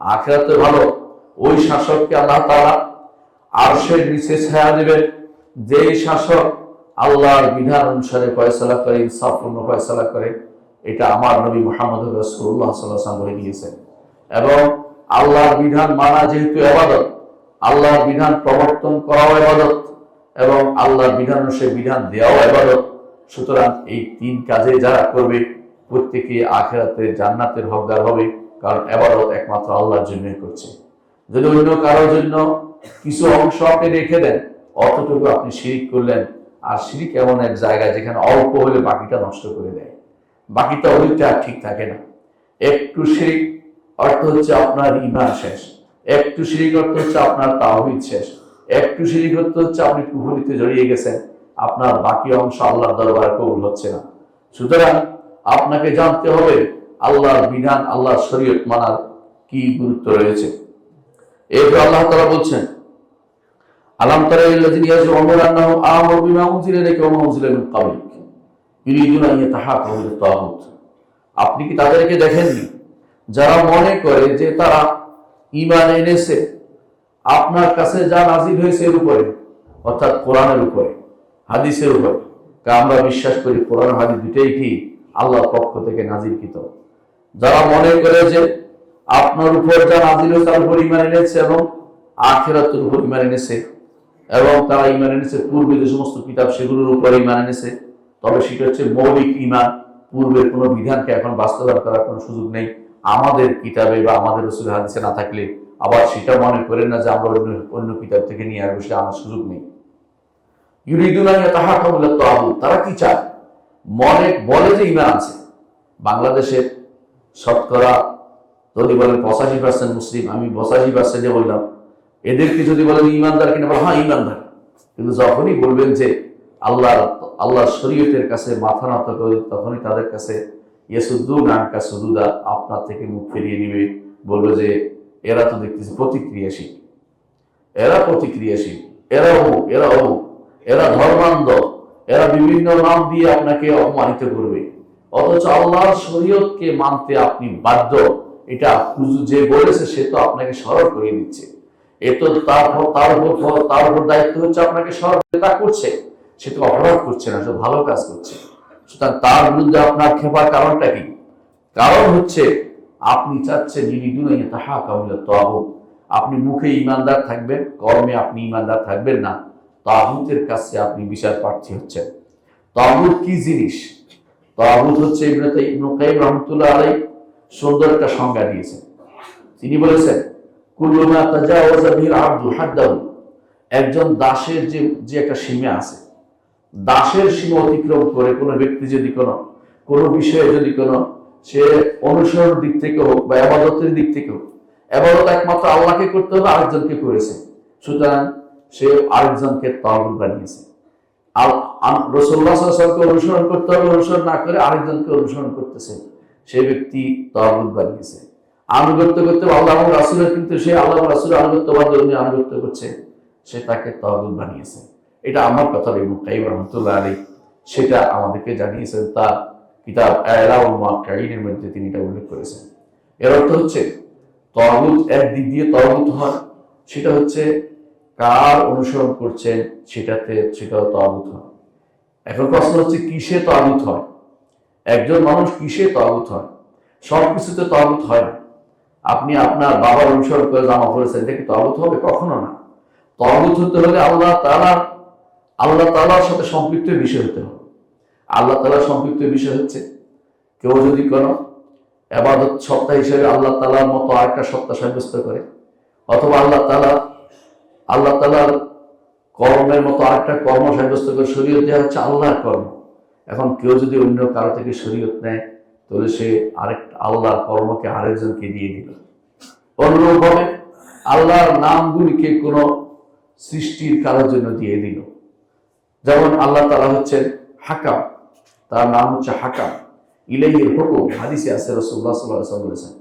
আখিরাতে ভালো ওই শাসককে আল্লাহ তাআলা আরশের নিচে ছায়া দেবেন, যেই শাসক আল্লাহর বিধান অনুসারে ফয়সালা করে, ইনসাফপূর্ণ ফয়সালা করে। এটা আমার নবী মুহাম্মদ রাসূলুল্লাহ সাল্লাল্লাহু আলাইহি ওয়াসাল্লাম বলে দিয়েছেন। এবং আল্লাহর বিধান মানা যেহেতু ইবাদত, আল্লাহর বিধান প্রবর্তন করাও ইবাদত এবং আল্লাহর বিধান অনুসারে বিধান দেওয়াও ইবাদত। সুতরাং এই 3 কাজে যারা করবে প্রত্যেকে আখিরাতে জান্নাতের হকদার হবে, কারণ ইবাদত একমাত্র আল্লাহর জন্যই করছে। যদি অন্য কারোর জন্য কিছু অংশ আপনি রেখে দেন, অতটুকু আপনি শিরিক করলেন। আর শিরিক এমন এক জায়গা যেখানে অল্প হলে বাকিটা নষ্ট করে দেয়, বাকিটা ওইটা ঠিক থাকে না। একটু শিরিক অর্থ হচ্ছে আপনার ঈমান শেষ, একটু শিরিক অর্থ হচ্ছে আপনার তাওহীদ শেষ, একটু শিরিক অর্থ হচ্ছে আপনি কুফরিতে জড়িয়ে গেছেন, আপনার বাকি অংশ আল্লাহর দরবারে কবুল হচ্ছে না। সুতরাং আপনাকে জানতে হবে আল্লাহর বিধান, আল্লাহর শরীয়ত মানার কি গুরুত্ব রয়েছে। এরপর আল্লাহ তাআলা বলছেন, আলাম তারা ইল্লাযিনা ইয়াজউমুনা আন্নাহুম আমানু বিমা উনজিলা ইলাইকা ওয়া মা উনজিলা মিন ক্বাবলিক ইউরিদুনা আন ইয়াতাহাকামু ইলা তাগুত। আপনি কি তাদেরকে দেখেননি যারা মনে করে যে তারা ঈমান এনেছে আপনার কাছে যা নাযিল হয়েছে এর উপরে, অর্থাৎ কোরআনের উপরে, হাদিসের উপরে, আমরা বিশ্বাস করি কোরআন হাদিস দুটোই কি আল্লাহর পক্ষ থেকে নাজিলকৃত। যারা মনে করে যে আপনার উপর যা নাজিল হয়েছে তার উপর ঈমান এনেছে এবং আখিরাতের উপর ঈমান এনেছে এবং তারা ঈমান এনেছে পূর্বে যে সমস্ত কিতাব সেগুলোর উপর ঈমান এনেছে, তবে সেটা হচ্ছে মৌলিক ঈমান। পূর্বের কোনো বিধানকে এখন বাস্তবায়ন করার কোনো সুযোগ নেই আমাদের কিতাবে বা আমাদের রাসূলের হাদিসে না থাকলে। আবার সেটা মনে করেন না যে আমরা অন্য কিতাব থেকে নিয়ে আসবো, সে আমার সুযোগ নেই। ইউরিদুনা ইয়াতাহাকামু ইলা তাগুত, তারা কি চায়? মনে বলে যে ঈমান আছে। বাংলাদেশের শতকরা যদি বলেন 85% মুসলিম, আমি 85% বললাম, এদেরকে যদি বলেন ঈমানদার কিনা, বলে হ্যাঁ ঈমানদার। কিন্তু যখনই বলবেন যে আল্লাহর শরীয়তের কাছে মাথা নত করে, তখনই তাদের কাছে ইয়াসুদ্দুনা আনকা সুদুদা, আপনার থেকে মুখ ফিরিয়ে নিবে, বলবে যে এরা তো দেখতেছি প্রতিক্রিয়াশীল, এরা প্রতিক্রিয়াশীল, এরা অমুক, এরা অমুক, এরা ধর্মান্ধ, এরা বিভিন্ন নাম দিয়ে আপনাকে অপমানিত করবে। অথচ আল্লাহর শরীয়তকে মানতে আপনি বাধ্য। এটা যে বলেছে সে তো আপনাকে স্মরণ করিয়ে দিচ্ছে। এ তো তার উপর দায়িত্ব হচ্ছে আপনাকে সহযোগিতা করছে। সে তো অপরাধ করছে না, সে ভালো কাজ করছে। সুতরাং তার বিরুদ্ধে আপনার খেপার কারণটা কি? কারণ হচ্ছে আপনি চাচ্ছেন ইউরিদুনা ইয়াতাহাকামু ইলা তাগুত, আপনি মুখে ঈমানদার থাকবেন, কর্মে আপনি ঈমানদার থাকবেন না। তাগুতের কাছে আপনি বিচার প্রার্থী হচ্ছেন। তাগুত কি জিনিস? তাগুত হচ্ছে ইবনে কাইয়িম রাহমাতুল্লাহ আলাইহি সুন্দর একটা সংজ্ঞা দিয়েছেন। তিনি বলেছেন, কুল্লু মা তাজাওয়াজা বিল আবদু হাদ্দাহু, একজন দাসের যে একটা সীমা আছে, দাসের সীমা অতিক্রম করে কোনো ব্যক্তি যদি কোনো বিষয়ে যদি সে অনুসরণের দিক থেকে হোক বা ইবাদতের দিক থেকে হোক, ইবাদত একমাত্র আল্লাহকে করতে হবে, আরেকজনকে করেছে, সুতরাং সে আরেকজনকে তাগুত বানিয়েছে। রাসূলুল্লাহ সাল্লাল্লাহু আলাইহি ওয়াসাল্লামকে অনুসরণ করতে হবে, অনুসরণ না করে আরেকজনকে অনুসরণ করতেছে, সে ব্যক্তি তাগুত বানিয়েছে। আনুগত্য করতে আল্লাহ এবং রাসূলের, কিন্তু সে আল্লাহ এবং রাসূলের আনুগত্যবাদ আনুগত্য করছে, সে তাকে তাগুত বানিয়েছে। এটা আমার কথা ইবনে কাইয়িম রাহমাতুল্লাহ আলাইহি সেটা আমাদেরকে জানিয়েছেন তার কিতাব ইলাউল মুওয়াক্কিঈনের মধ্যে তিনি এটা উল্লেখ করেছেন। এর অর্থ হচ্ছে তাগুত একদিক দিয়ে তাগুত হয়, সেটা হচ্ছে কার অনুসরণ করছেন সেটাও তাগুত হয়। এখন প্রশ্ন হচ্ছে কিসে তাগুত হয়? একজন মানুষ কিসে তাগুত হয়? সবকিছুতে তাগুত হয় না। আপনি আপনার বাবার অনুসরণ করে জামা পড়েছেন, এটা কি তাগুত হবে? কখনো না। তাগুত হতে হলে আল্লাহ তাআলার সাথে সম্পৃক্ত বিষয় হতে হবে। আল্লাহ তাআলার সম্পৃক্ত বিষয় হচ্ছে কেউ যদি কোনো ইবাদত সত্তা হিসেবে আল্লাহ তাআলার মতো আরেকটা সত্তা সাব্যস্ত করে, অথবা আল্লাহ তাআলার কর্মের মতো আরেকটা কর্ম সাব্যস্ত করে, শরীয়ত দেওয়া হচ্ছে আল্লাহর কর্ম। এখন কেউ যদি অন্য কারো থেকে শরীয়ত নেয়, তাহলে সে আল্লাহর কর্মকে আরেকজনকে দিয়ে দিল। অনুরূপভাবে আল্লাহর নামগুলিকে কোনো সৃষ্টির কারোর জন্য দিয়ে দিল। যেমন আল্লাহ তাআলা হচ্ছেন হাকাম, তার নাম হচ্ছে হাকাম। ইলাইহিল হুকুম, হাদিসে আছে রাসূলুল্লাহ সাল্লাল্লাহু আলাইহি ওয়াসাল্লাম বলেছেন,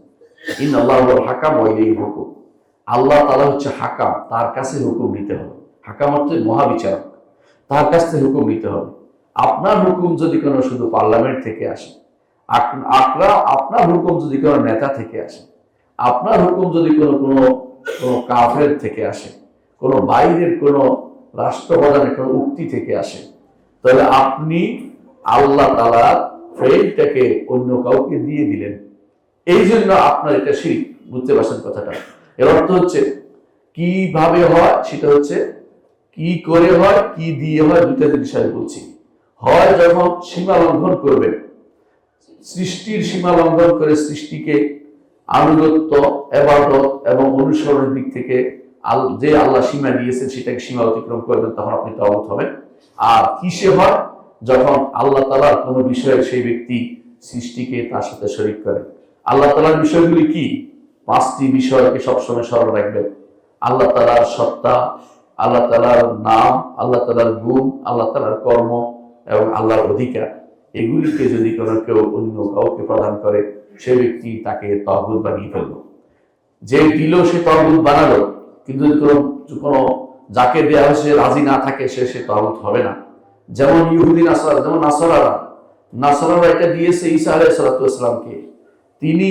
ইন্নাল্লাহু হুয়াল হাকাম ওয়া ইলাইহিল হুকুম। আল্লাহ তাআলা হচ্ছে হাকাম, তার কাছে হুকুম নিতে হবে। হাকাম অর্থ মহাবিচারক, তার কাছ থেকে হুকুম নিতে হবে। আপনার হুকুম যদি কোনো শুধু পার্লামেন্ট থেকে আসে, আপনার হুকুম যদি কোনো নেতা থেকে আসে, আপনার হুকুম যদি কোনো কাফের থেকে আসে, কোনো বাইরের কোনো রাষ্ট্রপ্রধানের কোনো উক্তি থেকে আসে, তাহলে আপনি আল্লাহ তাআলার ফেলটাকে অন্য কাউকে দিয়ে দিলেন। এই জন্য আপনার এটা শিরক। বুঝতে পারছেন কথাটা? এর অর্থ হচ্ছে কিভাবে হয়, সেটা হচ্ছে কি করে হয়, কি দিয়ে হয়, দুইটা জিনিস আমি বলছি। হয় যখন সীমা লঙ্ঘন করবেন, সৃষ্টির সীমা লঙ্ঘন করে সৃষ্টিকে আনুগত্য, ইবাদত এবং অনুসরণের দিক থেকে যে আল্লাহ সীমা দিয়েছেন সেটাকে সীমা অতিক্রম করবেন, তখন আপনি তাগুত হবেন। আর কিসে হয়? যখন আল্লাহ তাআলার কোনো বিষয়ে সেই ব্যক্তি সৃষ্টিকে তার সাথে শরীক করে। আল্লাহ তাআলার বিষয়গুলি কি? 5টি বিষয়কে সবসময় স্মরণ রাখবেন। আল্লাহ তাআলার সত্তা, আল্লাহ তাআলার নাম, আল্লাহ তাআলার গুণ, আল্লাহ তাআলার কর্ম এবং আল্লাহর অধিকার। এগুলিকে যদি কেউ অন্য কাউকে প্রদান করে, সে ব্যক্তি তাকে তাগুত বানিয়ে ফেলল। যে দিল সে তাগুত বানালো, কিন্তু কোনো যাকে দেওয়া হয় সে রাজি না থাকে, সে তাগুত হবে না। যেমন ইহুদি নাসারা, যেমন নাসারারা এটা দিয়েছে ঈসা আলাইহিস সালাতু ওয়াস সালামকে। তিনি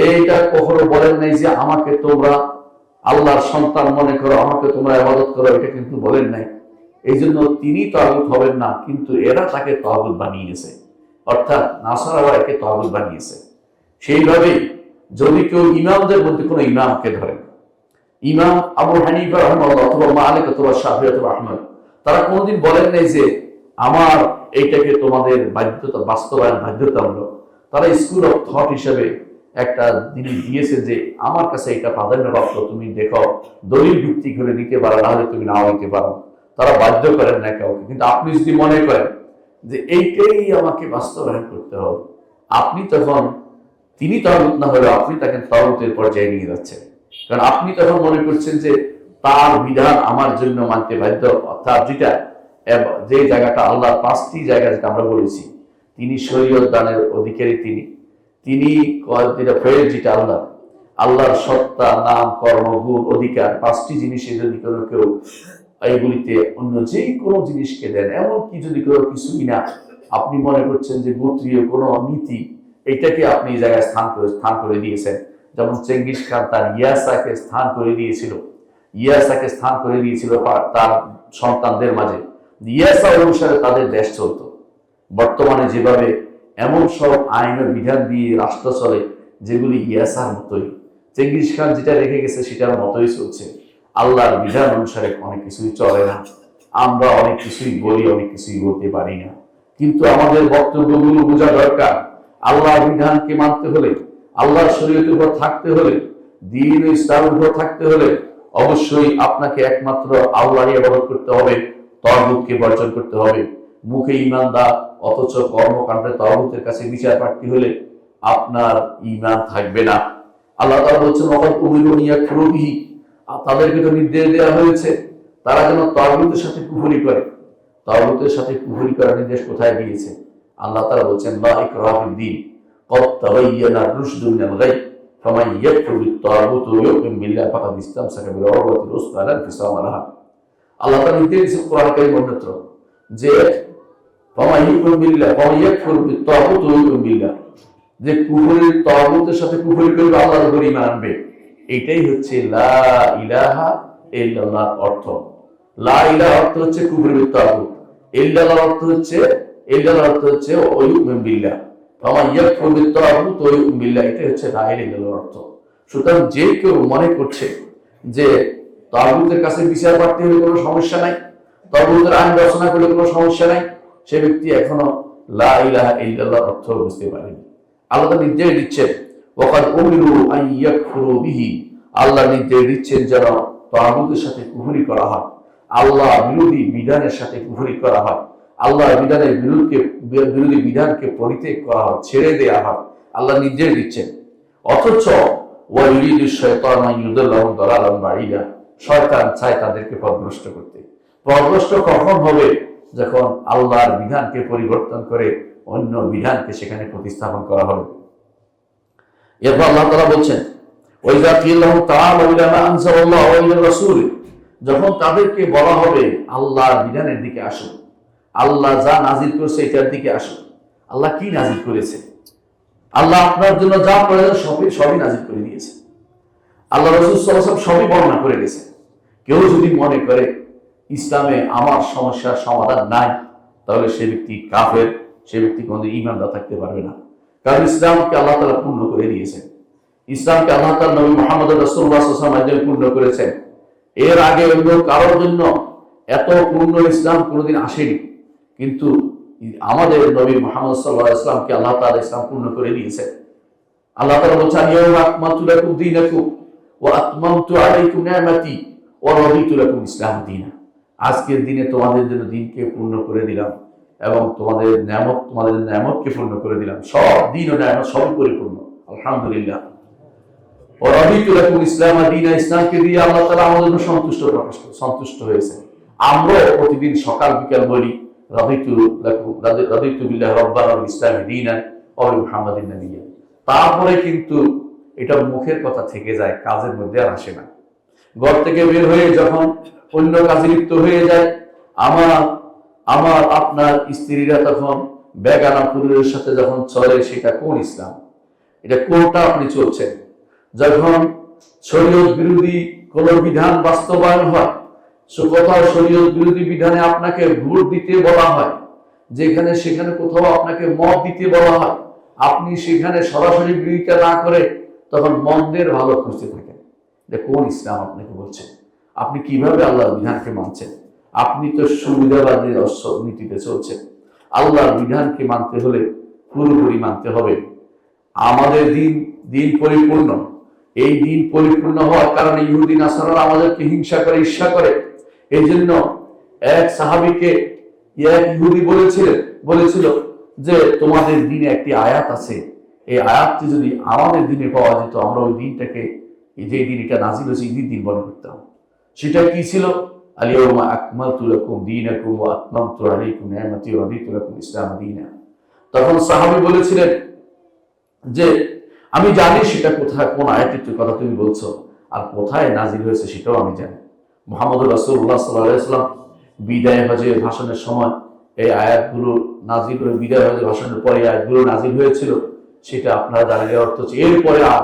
এইটা কখনো বলেন নাই যে আমাকে তোমরা আল্লাহর সন্তান মনে করো, আমাকে তোমরা ইবাদত করো, এটা কিন্তু বলেন নাই। এই জন্য তিনি তাগুত হবেন না, কিন্তু এরা তাকে তাগুত বানিয়েছে, অর্থাৎ নাসারারা একে তাগুত বানিয়েছে। সেইভাবে যদি কেউ ইমামদের মধ্যে কোনো ইমামকে ধরে, ইমাম আবু হানিফা রাহমাহুল্লাহ অথবা মালিক অথবা শাফিঈ অথবা আহমদ, তারা কোনোদিন বলেন নাই যে আমার এইটাকে তোমাদের বাস্তবায়ন বাধ্যতামূলক। তারা স্কুল অফ থট হিসেবে একটা জিনিস দিয়েছে যে আমার কাছে এটা প্রাধান্যপ্রাপ্ত, তুমি দেখো দলিল ভিত্তিক করে নিতে পারো, নাহলে তুমি নাও নিতে পারো। তারা বাধ্য করেন না কাউকে। কিন্তু আপনি যদি মনে করেন যে এইটাই আমাকে বাস্তবায়ন করতে হবে, আপনি তখন, তিনি তাগুত না হলে আপনি তাকে তাগুতের পর্যায়ে নিয়ে যাচ্ছেন। কারণ আপনি তখন মনে করছেন যে তার বিধান আমার জন্য মানতে বাধ্য, অর্থাৎ যেটা যে জায়গাটা আল্লাহর 5টি জায়গা যেটা আমরা বলেছি, তিনি শরীয়ত দানের অধিকারী, তিনি যেটা ফেল, যেটা আল্লাহর সত্তা, নাম, কর্ম, গুণ, অধিকার, 5টি জিনিসে যদি কোনো কেউ এইগুলিতে অন্য যে কোনো জিনিসকে দেন, এমনকি যদি কোনো কিছুই না, আপনি মনে করছেন যে গোত্রীয় কোনো নীতি, এটাকে আপনি এই জায়গায় স্থান করে দিয়েছেন। যেমন চেঙ্গিস খান তার ইয়াসাকে স্থান করে দিয়েছিল, তার সন্তানদের মাঝে। ইয়াসা অনুসারে তাদের দেশ চলত। বর্তমানে যেভাবে এমন সব আইন ও বিধান দিয়ে রাষ্ট্র চলে যেগুলি ইয়াসার মতোই, চেঙ্গিস খান যেটা রেখে গেছে সেটার মতোই চলছে। আল্লাহর বিধান অনুসারে অনেক কিছুই চলে না। আমরা অনেক কিছুই বলি, অনেক কিছুই বলতে পারি না। কিন্তু আমাদের বক্তব্যগুলো বোঝা দরকার। আল্লাহর বিধানকে মানতে হলে, আল্লাহর শরীয়তের উপর থাকতে হলে, দ্বীন ও ইসলামের উপর থাকতে হলে অবশ্যই আপনাকে একমাত্র আল্লাহরই ইবাদত করতে হবে, তাগুতকে বর্জন করতে হবে। মুখে ঈমানদার অথচ কর্মকাণ্ডে তাগুতের কাছে বিচার প্রার্থী হলে আপনার ঈমান থাকবে না। আল্লাহ তাআলা বলছেন ওয়াকাদ উমিরু ইয়াকফুরু বিহি, তাদেরকে তো নির্দেশ দেওয়া হয়েছে তারা যেন তাগুতের সাথে কুফরি করে। তাগুতের সাথে কুফরি করার নির্দেশ কোথায় দিয়েছে? আল্লাহ তাআলা বলছেন লা ইকরাহা ফিদ-দীন ক্বাদ তাবায়্যানা আর-রুশদু মিনাল গায় ফামান ইয়াকফুর বিত-তাগুতি ওয়া ইউমিন বিল্লাহি ফাকাদ ইসতামসাকা বিল-উরওয়াতিল উসকা লা ইনফিসামা লাহা। আল্লাহ তাআলা নির্দেশ দিয়েছেন কোরআন কারীম অন্যত্র যে ফামান ইয়াকফুর বিত-তাগুতি ওয়া ইউমিন বিল্লাহ, যে কুফরির তাগুতের সাথে কুফরি করবে, আল্লাহর উপর ঈমান আনবে। এটাই হচ্ছে লা ইলাহা ইল্লাল্লাহ অর্থ। লা ইলাহা অর্থ হচ্ছে কুফরি বিত তাগুত, ইল্লাল্লাহ অর্থ হচ্ছে ওয়ুমিন বিল্লাহ। ফামান ইয়াকফুর বিত তাগুত ওয়া ইউমিন বিল্লাহ, এটা হচ্ছে লা ইলাহা ইল্লাল্লাহ অর্থ। সুতরাং যে কেউ মনে করছে যে তাগুতের কাছে বিচার প্রার্থী হলে কোনো সমস্যা নাই, তাগুতের আইন রচনা করলে কোনো সমস্যা নাই, সে ব্যক্তি এখনো লা ইলাহা ইল্লাল্লাহ অর্থ বুঝতে পারেনি। আল্লাহ নির্দেশ দিচ্ছেন ওয়াকাদ উমিরু আন ইয়াকফুরু বিহি, আল্লাহ নির্দেশ দিচ্ছেন যেন তাগুতের সাথে কুফরি করা হয়, আল্লাহ বিরোধী বিধানের সাথে কুফরি করা হয়, আল্লাহর বিধানের বিরোধী বিধানকে পরিত্যাগ করা হয়, ছেড়ে দেওয়া হয়। আল্লাহ নির্দেশ দিচ্ছেন। অথচ ওয়া ইউরিদু শাইতানু আন ইউদিল্লাহুম দালালান বাঈদা, শয়তান চায় তাদেরকে পথভ্রষ্ট করতে। পথভ্রষ্ট কখন হবে? যখন আল্লাহর বিধানকে পরিবর্তন করে অন্য বিধানকে সেখানে প্রতিস্থাপন করা হবে। এরপর আল্লাহ তাআলা বলছেন ওয়াইযা কিল লাহুম তাআলু ইলা মা আনজালাল্লাহু ওয়া ইলা রাসূল, যখন তাদেরকে বলা হবে আল্লাহর বিধানের দিকে আসো, আল্লাহ যা নাজিল করেছে এটার দিকে আসো। আল্লাহ কি নাজিল করেছে? আল্লাহ আপনার জন্য যা প্রয়োজন সবই নাজিল করে দিয়েছে। আল্লাহ রাসূল সাল্লাল্লাহু আলাইহি ওয়াসাল্লাম সবই বর্ণনা করে গেছে। কেউ যদি মনে করে ইসলামে আমার সমস্যার সমাধান নাই, তাহলে সে ব্যক্তি কাফের, সে ব্যক্তি কোনোদিন ঈমানদার থাকতে পারবে না। কারণ ইসলামকে আল্লাহ তাআলা পূর্ণ করে দিয়েছেন। ইসলামকে আল্লাহ তাআলা নবী মুহাম্মদ রাসূলুল্লাহ সাল্লাল্লাহু আলাইহি ওয়াসাল্লাম পূর্ণ করেছেন। এর আগে অন্য কারোর জন্য এত পূর্ণ ইসলাম কোনোদিন আসেনি। কিন্তু আমাদের নবী মুহাম্মদ সাল্লাল্লাহু আলাইহি ওয়াসাল্লামকে আল্লাহ তাআলা ইসলাম পূর্ণ করে দিয়েছেন। আল্লাহ তাআলা বলেছেন ইয়াউমা আকমালতু লাকুম দীনাকুম ওয়া আতমামতু আলাইকুম নি'মাতি ওয়া রাদিতু লাকুম ইসলাম দীনা। আজকের দিনে তোমাদের জন্য দ্বীনকে পূর্ণ করে দিলাম এবং তোমাদের নিয়ামতকে পূর্ণ করে দিলাম। সব দ্বীন ও নিয়ামত সবই পরিপূর্ণ, আলহামদুলিল্লাহ। ওয়া রাদিতু লাকুম ইসলাম দীনা, ইসলামকে দিয়ে আল্লাহ তাআলা আমাদের জন্য সন্তুষ্ট হয়েছে। আমরা প্রতিদিন সকাল বিকাল বলি রাদিতু বিল্লাহি রাব্বান ওয়া ইসলাম দীনান ওয়া মুহাম্মাদিন নাবিয়্যান। তারপরে কিন্তু এটা মুখের কথা থেকে যায়, কাজের মধ্যে আর আসে না। ঘর থেকে বের হয়ে যখন অন্য কাজে লিপ্ত হয়ে যায়, আমার আপনার স্ত্রীরা তখন বেগানা পুরুষের সাথে যখন চলে, সেটা কোন ইসলাম? এটা কোনটা আপনি চলছেন? যখন শরীয়ত বিরোধী কোন বিধান বাস্তবায়ন হয়, কোথাও শরীয়ত বিরোধী বিধানে আপনাকে ভোট দিতে বলা হয়, যেখানে সেখানে কোথাও আপনাকে মত দিতে বলা হয়, আপনি সেখানে সরাসরি বিরোধিতা না করে তখন মন্দের ভালো খুঁজতে থাকেন যে কোন ইসলাম আপনাকে বলছে, আপনি কিভাবে আল্লাহর বিধানকে মানছেন। আপনি তো সুবিধাবাদী নীতিতে চলছেন। আল্লাহর বিধানকে মানতে হলে পুরোপুরি মানতে হবে। আমাদের দিন দিন পরিপূর্ণ। এই দিন পরিপূর্ণ হওয়ার কারণে ইহুদি নাসারারা আমাদেরকে হিংসা করে, ঈর্ষা করে। এই জন্য এক সাহাবীকে এক ইহুদি বলেছিল যে তোমাদের দিনে একটি আয়াত আছে, এই আয়াতটি যদি আমাদের দিনে পাওয়া যেত, আমরা ওই দিনটাকে, যে দিন এটা নাজিল হয়েছে ঈদের দিন মনে করতাম। সেটা কি ছিল? আল-ইয়াওমা আকমালতু লাকুম দীনাকুম ওয়া আতমামতু আলাইকুম নি'মাতি ওয়া রাদিতু লাকুম ইসলাম দীনা। তখন সাহাবী বলেছিলেন যে আমি জানি সেটা কোথায়, কোন আয়াতের কথা তুমি বলছো, আর কোথায় নাজিল হয়েছে সেটাও আমি জানি। মুহাম্মদ রাসূলুল্লাহ সাল্লাল্লাহু আলাইহি ওয়াসাল্লাম বিদায় হজের ভাষণের সময় এই আয়াতগুলো নাজিল হয়ে, বিদায় হজের ভাষণের পরে আয়াতগুলো নাজিল হয়েছিল, সেটা আপনারা জানেন। অর্থ হচ্ছে এরপরে আর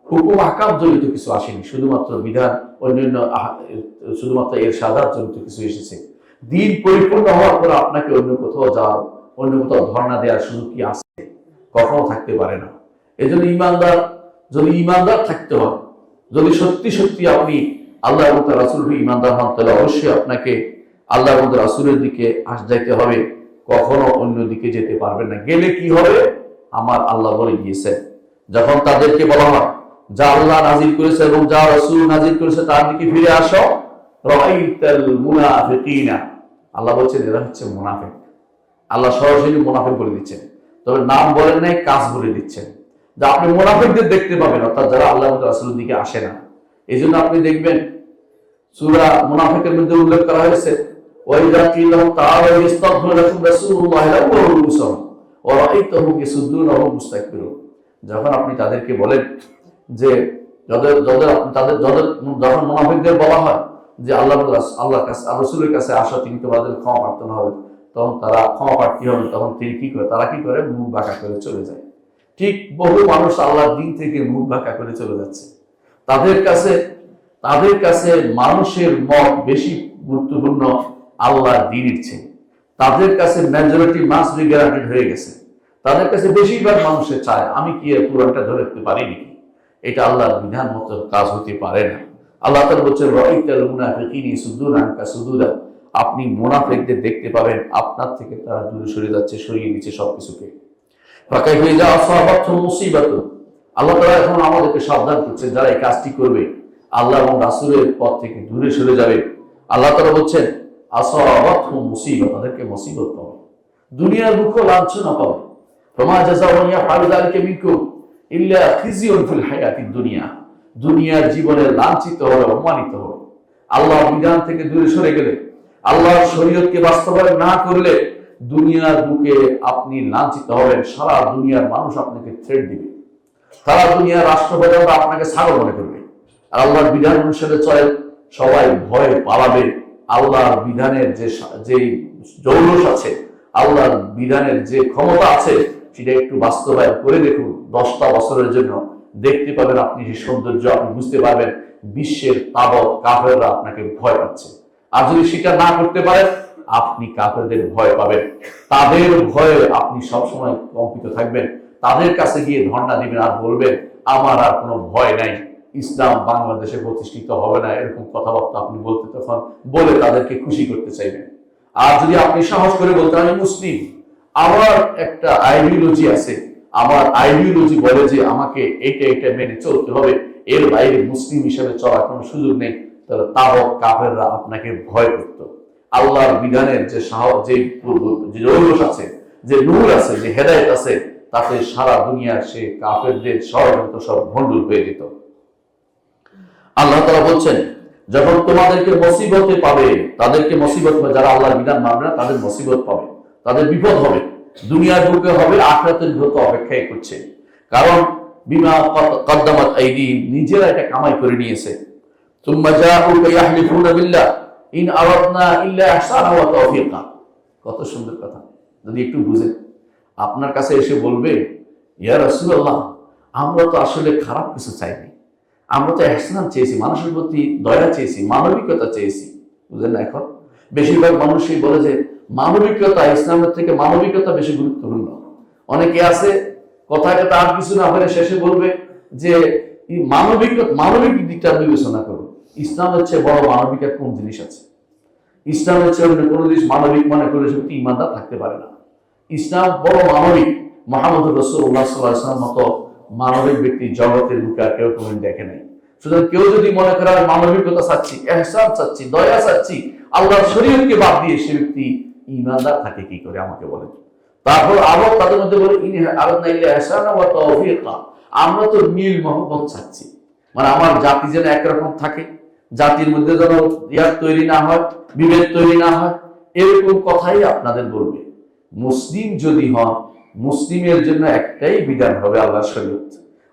হুকুম আহকাম জড়িত কিছু আসেনি, শুধুমাত্র বিধান, অন্যান্য শুধুমাত্র এর সাদাত জড়িত কিছু এসেছে। দিন পরিপূর্ণ হওয়ার পর আপনাকে অন্য কোথাও যাওয়ার, অন্য কোথাও ধর্ণা দেওয়ার সুযোগ কি আছে? কখনো থাকতে পারে না। এই জন্য যদি ইমানদার থাকতে হয়, যদি সত্যি সত্যি আপনি আল্লাহ এবং তার রাসূলের ইমানদার হন, তাহলে অবশ্যই আপনাকে আল্লাহ এবং তার রাসূলের দিকে যাইতে হবে, কখনো অন্য দিকে যেতে পারবেন না। গেলে কি হবে? আমার আল্লাহ বলে দিয়েছেন, যখন তাদেরকে বলা হয় যা আল্লাহ নাজিল করেছে এবং যা রাসূল নাজিল করেছে তার দিকে ফিরে আসো, রাআইতাল মুনাফিকিনা, আল্লাহ বলছেন এরা হচ্ছে মুনাফিক। আল্লাহ সরাসরি মুনাফিক বলে দিচ্ছেন, তবে নাম বলেন নাই, কাজ বলে দিচ্ছেন যে আপনি মুনাফিকদের দেখতে পাবেন, অর্থাৎ যারা আল্লাহ এবং রাসূলের দিকে আসে না। এই জন্য আপনি দেখবেন সূরা মুনাফিকের মধ্যে উল্লেখ করা হয়েছে ওয়াইদা কিলা তাআলা ইস্তাগফির লাকুম রাসূলুল্লাহ লাহুম মুসাম ওয়া রাআইতাহুম ইয়াসুদ্দুনা ওয়া মুস্তাকবিরুন। যখন আপনি তাদেরকে বলেন যে যখন মুনাফিকদের বলা হয় যে আল্লাহর কাছে, রাসূলের কাছে আসো, তিনি তোমাদের ক্ষমা প্রার্থনা হবে, তখন তারা ক্ষমা প্রার্থী হবে, তখন তিনি কি করে? তারা কি করে? মুখ বাঁকা করে চলে যায়। ঠিক বহু মানুষ আল্লাহর দিন থেকে মুখ বাঁকা করে চলে যাচ্ছে। তাদের কাছে মানুষের মত বেশি গুরুত্বপূর্ণ আল্লাহর দ্বীনের চেয়ে। তাদের কাছে মেজরিটি মাস বি গ্যারান্টেড হয়ে গেছে। তাদের কাছে বেশিরভাগ মানুষের চায় আমি কি এর পুরোটা ধরে রাখতে পারি নাকি? এটা আল্লাহর বিধান মতো কাজ হতে পারে না। আল্লাহ তাআলা বলছেন রাআইতাল মুনাফিকিনা ইয়াসুদ্দুনা আনকা সুদুদা, আপনি মুনাফিকদের দেখতে পাবেন আপনার থেকে তারা দূরে সরে যাচ্ছে, সরিয়ে দিচ্ছে সবকিছুকে। ফাকাইফা ইযা আসাবাতহুম মুসিবাতুন, আল্লাহ তাআলা এখন আমাদেরকে সাবধান করছেন যারা এই কাজটি করবে, আল্লাহ এবং রাসূলের পথ থেকে দূরে সরে যাবে। আল্লাহ তাআলা বলছেন আসাবাতহুম মুসিবা, তাদেরকে মুসিবত পাবে, দুনিয়ার দুঃখ লাঞ্ছনা পাবে। ফামা জাযাউ মান ইয়াফআলু যালিকা মিনকুম ইল্লা খিজিয়ুন ফিল হায়াতিদ দুনিয়া, দুনিয়ার জীবনে লাঞ্ছিত হবে, অপমানিত হবে। আল্লাহর বিধান থেকে দূরে সরে গেলে, আল্লাহর শরীয়তকে বাস্তবায়ন না করলে দুনিয়ার বুকে আপনি লাঞ্ছিত হবেন। সারা দুনিয়ার মানুষ আপনাকে থ্রেট দিবে, সারা দুনিয়ার রাষ্ট্রপ্রধানরা আপনাকে ছাগল মনে করবে। আর আল্লাহর বিধান অনুসারে চলে সবাই ভয়ে পালাবে। আল্লাহর বিধানের যে জৌলুস আছে, আল্লাহর বিধানের যে ক্ষমতা আছে, সেটা একটু বাস্তবায়ন করে দেখুন 10টা বছরের জন্য, দেখতে পাবেন আপনি সেই সৌন্দর্য, আপনি বুঝতে পারবেন বিশ্বের তাবৎ কাফেররা আপনাকে ভয় পাচ্ছে। আর যদি সেটা না করতে পারেন, আপনি কাফেরদের ভয় পাবেন, তাদের ভয়ে আপনি সবসময় কম্পিত থাকবেন। তাদের কাছে গিয়ে ধর্ণা দিবেন আর বলবেন আমার আর কোনো ভয় নাই, ইসলাম বাংলাদেশে প্রতিষ্ঠিত হবে না, এরকম কথাবার্তা আপনি বলতে তখন বলে তাদেরকে খুশি করতে চাইবেন। আর যদি আপনি সাহস করে বলতে আমি মুসলিম, আমার একটা আইডিওলজি আছে, আমার আইডিওলজি বলে যে আমাকে এটা মেনে চলতে হবে, এর বাইরে মুসলিম হিসেবে চলার কোনো সুযোগ নেই, তাহলে তাবৎ কাফেররা আপনাকে ভয় করত। আল্লাহর বিধানের যে জৌলুস আছে, যে নূর আছে, যে হেদায়েত আছে, তাতে সারা দুনিয়ার সে কাফেরদের ষড়যন্ত্র সব ভণ্ডুল হয়ে যেত। আল্লাহ তাআলা বলছেন যখন তোমাদেরকে মুসিবতে পাবে, তাদেরকে মুসিবত, যারা আল্লাহর বিধান মানবে না তাদের মুসিবত পাবে, তাদের বিপদ হবে, দুনিয়ার বুকে হবে, আখিরাতের বিপদ অপেক্ষাই করছে। কারণ বিমা কদ্দামাত আইদিহিম, নিজেরা এটা কামাই করে নিয়েছে। সুম্মা জাউকা ইয়াহলিফুনা বিল্লাহ ইন আরাদনা ইল্লা ইহসানা ওয়া তাওফীকা, কত সুন্দর কথা। যদি একটু বুঝেন, আপনার কাছে এসে বলবে ইয়া রাসূলুল্লাহ, আমরা তো আসলে খারাপ কিছু চাইনি, আমরা তো ইহসান চেয়েছি, মানুষের প্রতি দয়া চেয়েছি, মানবিকতা চেয়েছি। বুঝলেন না? এখন বেশিরভাগ মানুষই বলে যে মানবিকতা, ইসলামের থেকে মানবিকতা বেশি গুরুত্বপূর্ণ। অনেকে আছে কথাটা তার কিছু না বলে শেষে বলবে যে মানবিক দিকটা বিবেচনা করো। ইসলাম হচ্ছে বড় মানবিকের কোন জিনিস আছে? ইসলাম হচ্ছে অন্য কোনো জিনিস মানবিক মনে করে সত্যি ইমানদার থাকতে পারে না। ইসলাম বড় মানবিক। মুহাম্মদ রাসূলুল্লাহ সাল্লাল্লাহু আলাইহি ওয়াসাল্লাম মতো মানবিক ব্যক্তি জগতের বুকে আর কেউ কোনোদিন দেখে নাই। সুতরাং কেউ যদি মনে করে মানবিকতা চাচ্ছি, ইহসান চাচ্ছি, দয়া চাচ্ছি, আল্লাহর শরীয়তকে বাদ দিয়ে সে ব্যক্তি ইমানদার থাকে কি করে আমাকে বলেন? তারপর আবার তাদের মধ্যে বলে আমরা তো মিল মহব্বত চাচ্ছি, মানে আমার জাতি যেন একরকম থাকে, জাতির মধ্যে যেন ইয়ার তৈরি না হয়, বিভেদ তৈরি না হয়, এরকম কথাই আপনাদের বলবে। মুসলিম যদি হন, মুসলিমের জন্য একটাই বিধান হবে আল্লাহর শরীয়ত।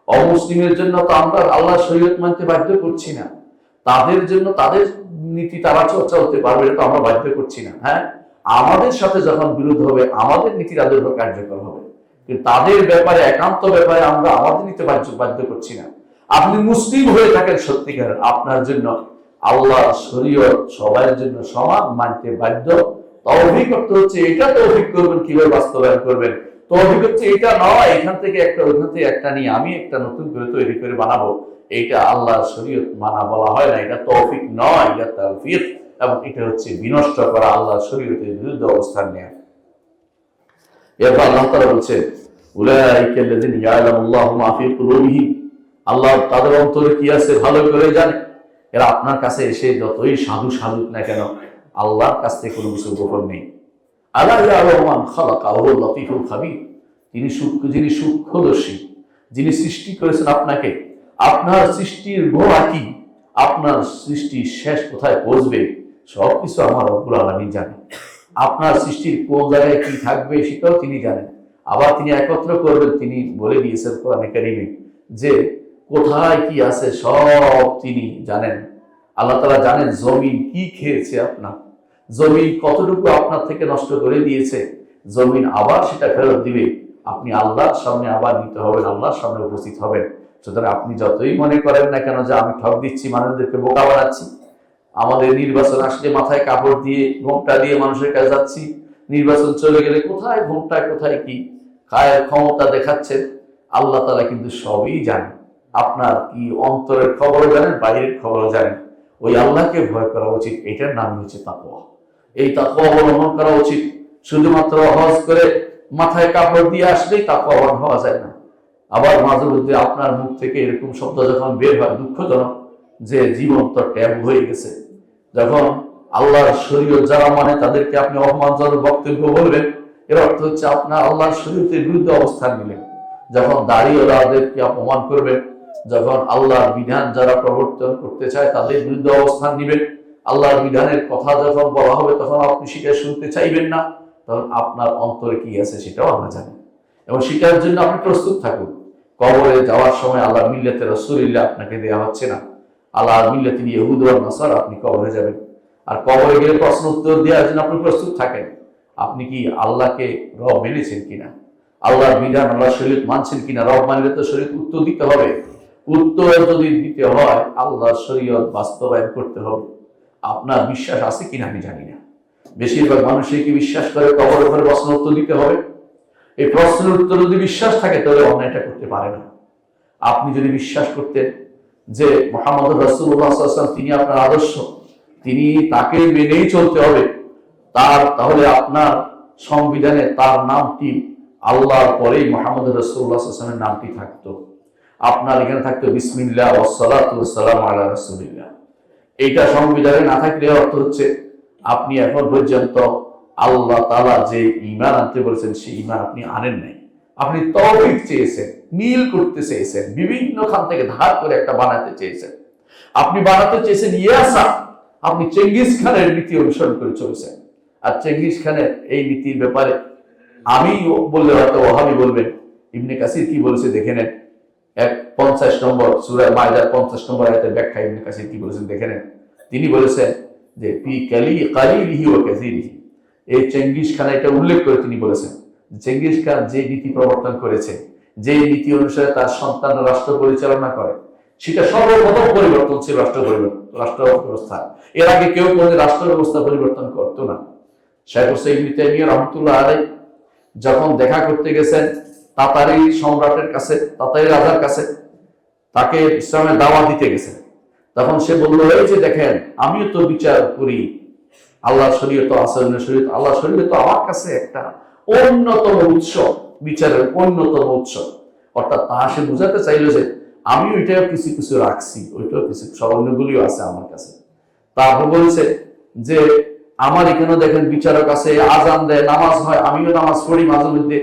অমুসলিমের জন্য তো আমরা আল্লাহর শরীয়ত মানতে বাধ্য করছি না। তাদের জন্য তাদের নীতি তারা চলতে পারবে, এটা তো আমরা বাধ্য করছি না। হ্যাঁ, আমাদের সাথে যখন বিরোধ হবে আমাদের নীতি তাদের উপর কার্যকর হবে, কিন্তু তাদের ব্যাপারে একান্ত ব্যাপারে আমরা আমাদের নীতি বাধ্য করছি না। আপনি মুসলিম হয়ে থাকেন সত্যিকার, আপনার জন্য আল্লাহ শরীয়ত সবার জন্য সমান মানতে বাধ্য। তৌফিক করতে হচ্ছে এটা, তৌফিক করবেন কিভাবে বাস্তবায়ন করবেন। তৌফিক হচ্ছে এটা নয় এখান থেকে একটা ওইখান থেকে একটা নিয়ে আমি একটা নতুন করে তৈরি করে বানাবো, এইটা আল্লাহ শরীয়ত মানা বলা হয় না। এটা তৌফিক নয়, এটা তাওফিক। এবং এটা হচ্ছে বিনষ্ট করা, আল্লাহ শরীয়তের বিরুদ্ধে অবস্থান নেয়া। এরপর আল্লাহ তাআলা বলছে উলাইকা আল্লাযিনা ইয়ালামুল্লাহু মা ফি কুলুবিহিম, আল্লাহ তাদের অন্তরে কি আছে ভালো করে জানে। এরা আপনার কাছে এসে যতই সাধু সাধুক না কেন, আল্লাহর কাছ থেকে কোনো কিছু গোপন নেই। আলা ইয়ালামু মান খালাকা ওয়া হুয়াল লাতীফুল খাবীর, যিনি সূক্ষ্মদর্শী, যিনি সৃষ্টি করেছেন আপনাকে, আপনার সৃষ্টির গোড়া কি, আপনার সৃষ্টির শেষ কোথায় পৌঁছবে, সবকিছু আমার রব্বুল আলামিন জানেন। আপনার সৃষ্টির কোন জায়গায় কি থাকবে সেটাও তিনি জানেন। আবার তিনি একত্র করবেন, তিনি বলে দিয়েছেন কোরআনে কারীমে যে কোথায় কি আছে সব তিনি জানেন। আল্লাহ তাআলা জানেন জমিন কি খেয়েছে, আপনার জমিন কতটুকু আপনার থেকে নষ্ট করে দিয়েছে, জমিন আবার সেটা ফেরত দিবে। আপনি আল্লাহর সামনে আবার নিতে হবেন, আল্লাহর সামনে উপস্থিত হবেন। সুতরাং আপনি যতই মনে করেন না কেন যে আমি ঠক দিচ্ছি, মানুষদেরকে বোকা বানাচ্ছি, আমাদের নির্বাচন আসলে মাথায় কাপড় দিয়ে ঘোমটা দিয়ে মানুষের কাছে যাচ্ছি, নির্বাচন চলে গেলে কোথায় ঘোমটা কোথায় কি কায়ের ক্ষমতা দেখাচ্ছেন, আল্লাহ তাআলা কিন্তু সবই জানেন। আপনার কি অন্তরের খবর জানেন, বাইরের খবর জানেন। ওই আল্লাহকে ভয় করা উচিত, এটার নাম হচ্ছে তাকওয়া। এই তাকওয়া অবলম্বন করা উচিত। শুধুমাত্র হজ করে মাথায় কাপড় দিয়ে আসলেই তাকওয়াবান হওয়া যায় না। আবার মাঝে মধ্যে আপনার মুখ থেকে এরকম শব্দ যখন বের হয় দুঃখজনক, যে জীবন তো ট্যাব হয়ে গেছে। যখন আল্লাহর শরীয়ত যারা মানে তাদেরকে আপনি অপমানজনক বক্তব্য বলবেন, এর অর্থ হচ্ছে আপনার আল্লাহর শরীয়তের বিরুদ্ধে অবস্থান নিলেন। যখন দাঁড়িয়েওয়ালাদেরকে অপমান করবেন, যখন আল্লাহর বিধান যারা প্রবর্তন করতে চায় তাদের বিরুদ্ধে অবস্থান নিবেন, আল্লাহর বিধানের কথা যখন বলা হবে তখন আপনি সেটা শুনতে চাইবেন না, তখন আপনার অন্তরে কি আছে সেটাও আমরা জানি। এবং সেটার জন্য আপনি প্রস্তুত থাকুন। কবরে যাওয়ার সময় আল্লাহ মিল্লাতে রাসূলিল্লাহ আপনাকে দেওয়া হচ্ছে না, আল্লাহ মিল্লাতে ইহুদ ওয়ান নাসারা, আপনি কবরে যাবেন। আর কবরে গেলে প্রশ্ন উত্তর দেওয়ার জন্য আপনি প্রস্তুত থাকেন। আপনি কি আল্লাহকে রব মেনেছেন কিনা, আল্লাহর বিধান আল্লাহর শরীয়ত মানছেন কিনা। রব মানলে তো শরীয়ত উত্তর দিতে হবে। উত্তর যদি দিতে হয় আল্লাহর শরীয়ত বাস্তবায়ন করতে হবে। আপনার বিশ্বাস আছে কিনা আমি জানি না। বেশিরভাগ মানুষই কি বিশ্বাস করে কবরের উপরে প্রশ্ন উত্তর দিতে হবে? এই প্রশ্নের উত্তর যদি বিশ্বাস থাকে তাহলে অন্যায়টা করতে পারে না। আপনি যদি বিশ্বাস করতেন যে মুহাম্মদ রাসূলুল্লাহ সাল্লাল্লাহু আলাইহি ওয়াসাল্লাম তিনি আপনার আদর্শ, তিনি তাকে মেনেই চলতে হবে, তাহলে আপনার সংবিধানে তার নামটি আল্লাহর পরেই মুহাম্মদ রাসূলুল্লাহ সাল্লাল্লাহু আলাইহি ওয়াসাল্লামের নামটি থাকতো। আপনার এখানে থাকতো বিসমিল্লাহ ওয়াসসালাতু ওয়াসসালামু আলা রাসূলিল্লাহ। এইটা সংবিধানে না থাকলে অর্থ হচ্ছে আপনি এখন পর্যন্ত আল্লাহ তাআলা যে ঈমান আনতে বলেছেন সেই ঈমান আপনি আনেন নাই। আপনি তৌফিক চেয়েছেন, মিল করতে চেয়েছেন, বিভিন্ন খান থেকে ধার করে একটা বানাতে চেয়েছেন। আপনি বানাতে চেয়েছেন ইয়াসা, আপনি চেঙ্গিস খানের নীতি অনুসরণ করে চলেছেন। আর চেঙ্গিস খানের এই নীতির ব্যাপারে আমি বললে হয়তো ওহাবি বলবেন, ইবনে কাসির কি বলেছে দেখে নেন। 50 নম্বর সূরা মায়দার 50 নম্বর আয়াতের ব্যাখ্যা ইবনে কাসির কি বলেছেন দেখে নেন। তিনি বলেছেন যে ফি কালিলিহি ওয়া কাসিরিহি, এই চেঙ্গিস খান এটা উল্লেখ করে তিনি বলেছেন চেঙ্গিস খান যে নীতি প্রবর্তন করেছে, যে নীতি অনুসারে তার সন্তান রাষ্ট্র পরিচালনা করে, সেটা সর্বপ্রথম পরিবর্তন ছিল রাষ্ট্র ব্যবস্থা। এর আগে কেউ কোনো রাষ্ট্র ব্যবস্থা পরিবর্তন করতো না। শেখ হুসাইন ইবনে তাইমিয়া রাহমাতুল্লাহ আলাইহি যখন দেখা করতে গেছেন তাতারি সম্রাটের কাছে, তাতারি রাজার কাছে, তাকে ইসলামের দাওয়াত দিতে গেছেন, তখন সে বললো, এই যে দেখেন আমিও তো বিচার করি, আল্লাহর শরীয়ত আছে, শরীয়ত, আল্লাহর শরীয়ত আমার কাছে একটা অন্যতম উৎস, বিচারের অন্যতম উৎস। অর্থাৎ তা সে বুঝাতে চাইলো যে আমি ওইটাও কিছু কিছু রাখছি, ওইটাও কিছু অন্যগুলিও আছে আমার কাছে। তারপর বলছে যে আমার এখানে দেখেন বিচারক আছে, আজান দেয়, নামাজ হয়, আমিও নামাজ পড়ি মাঝে মধ্যে।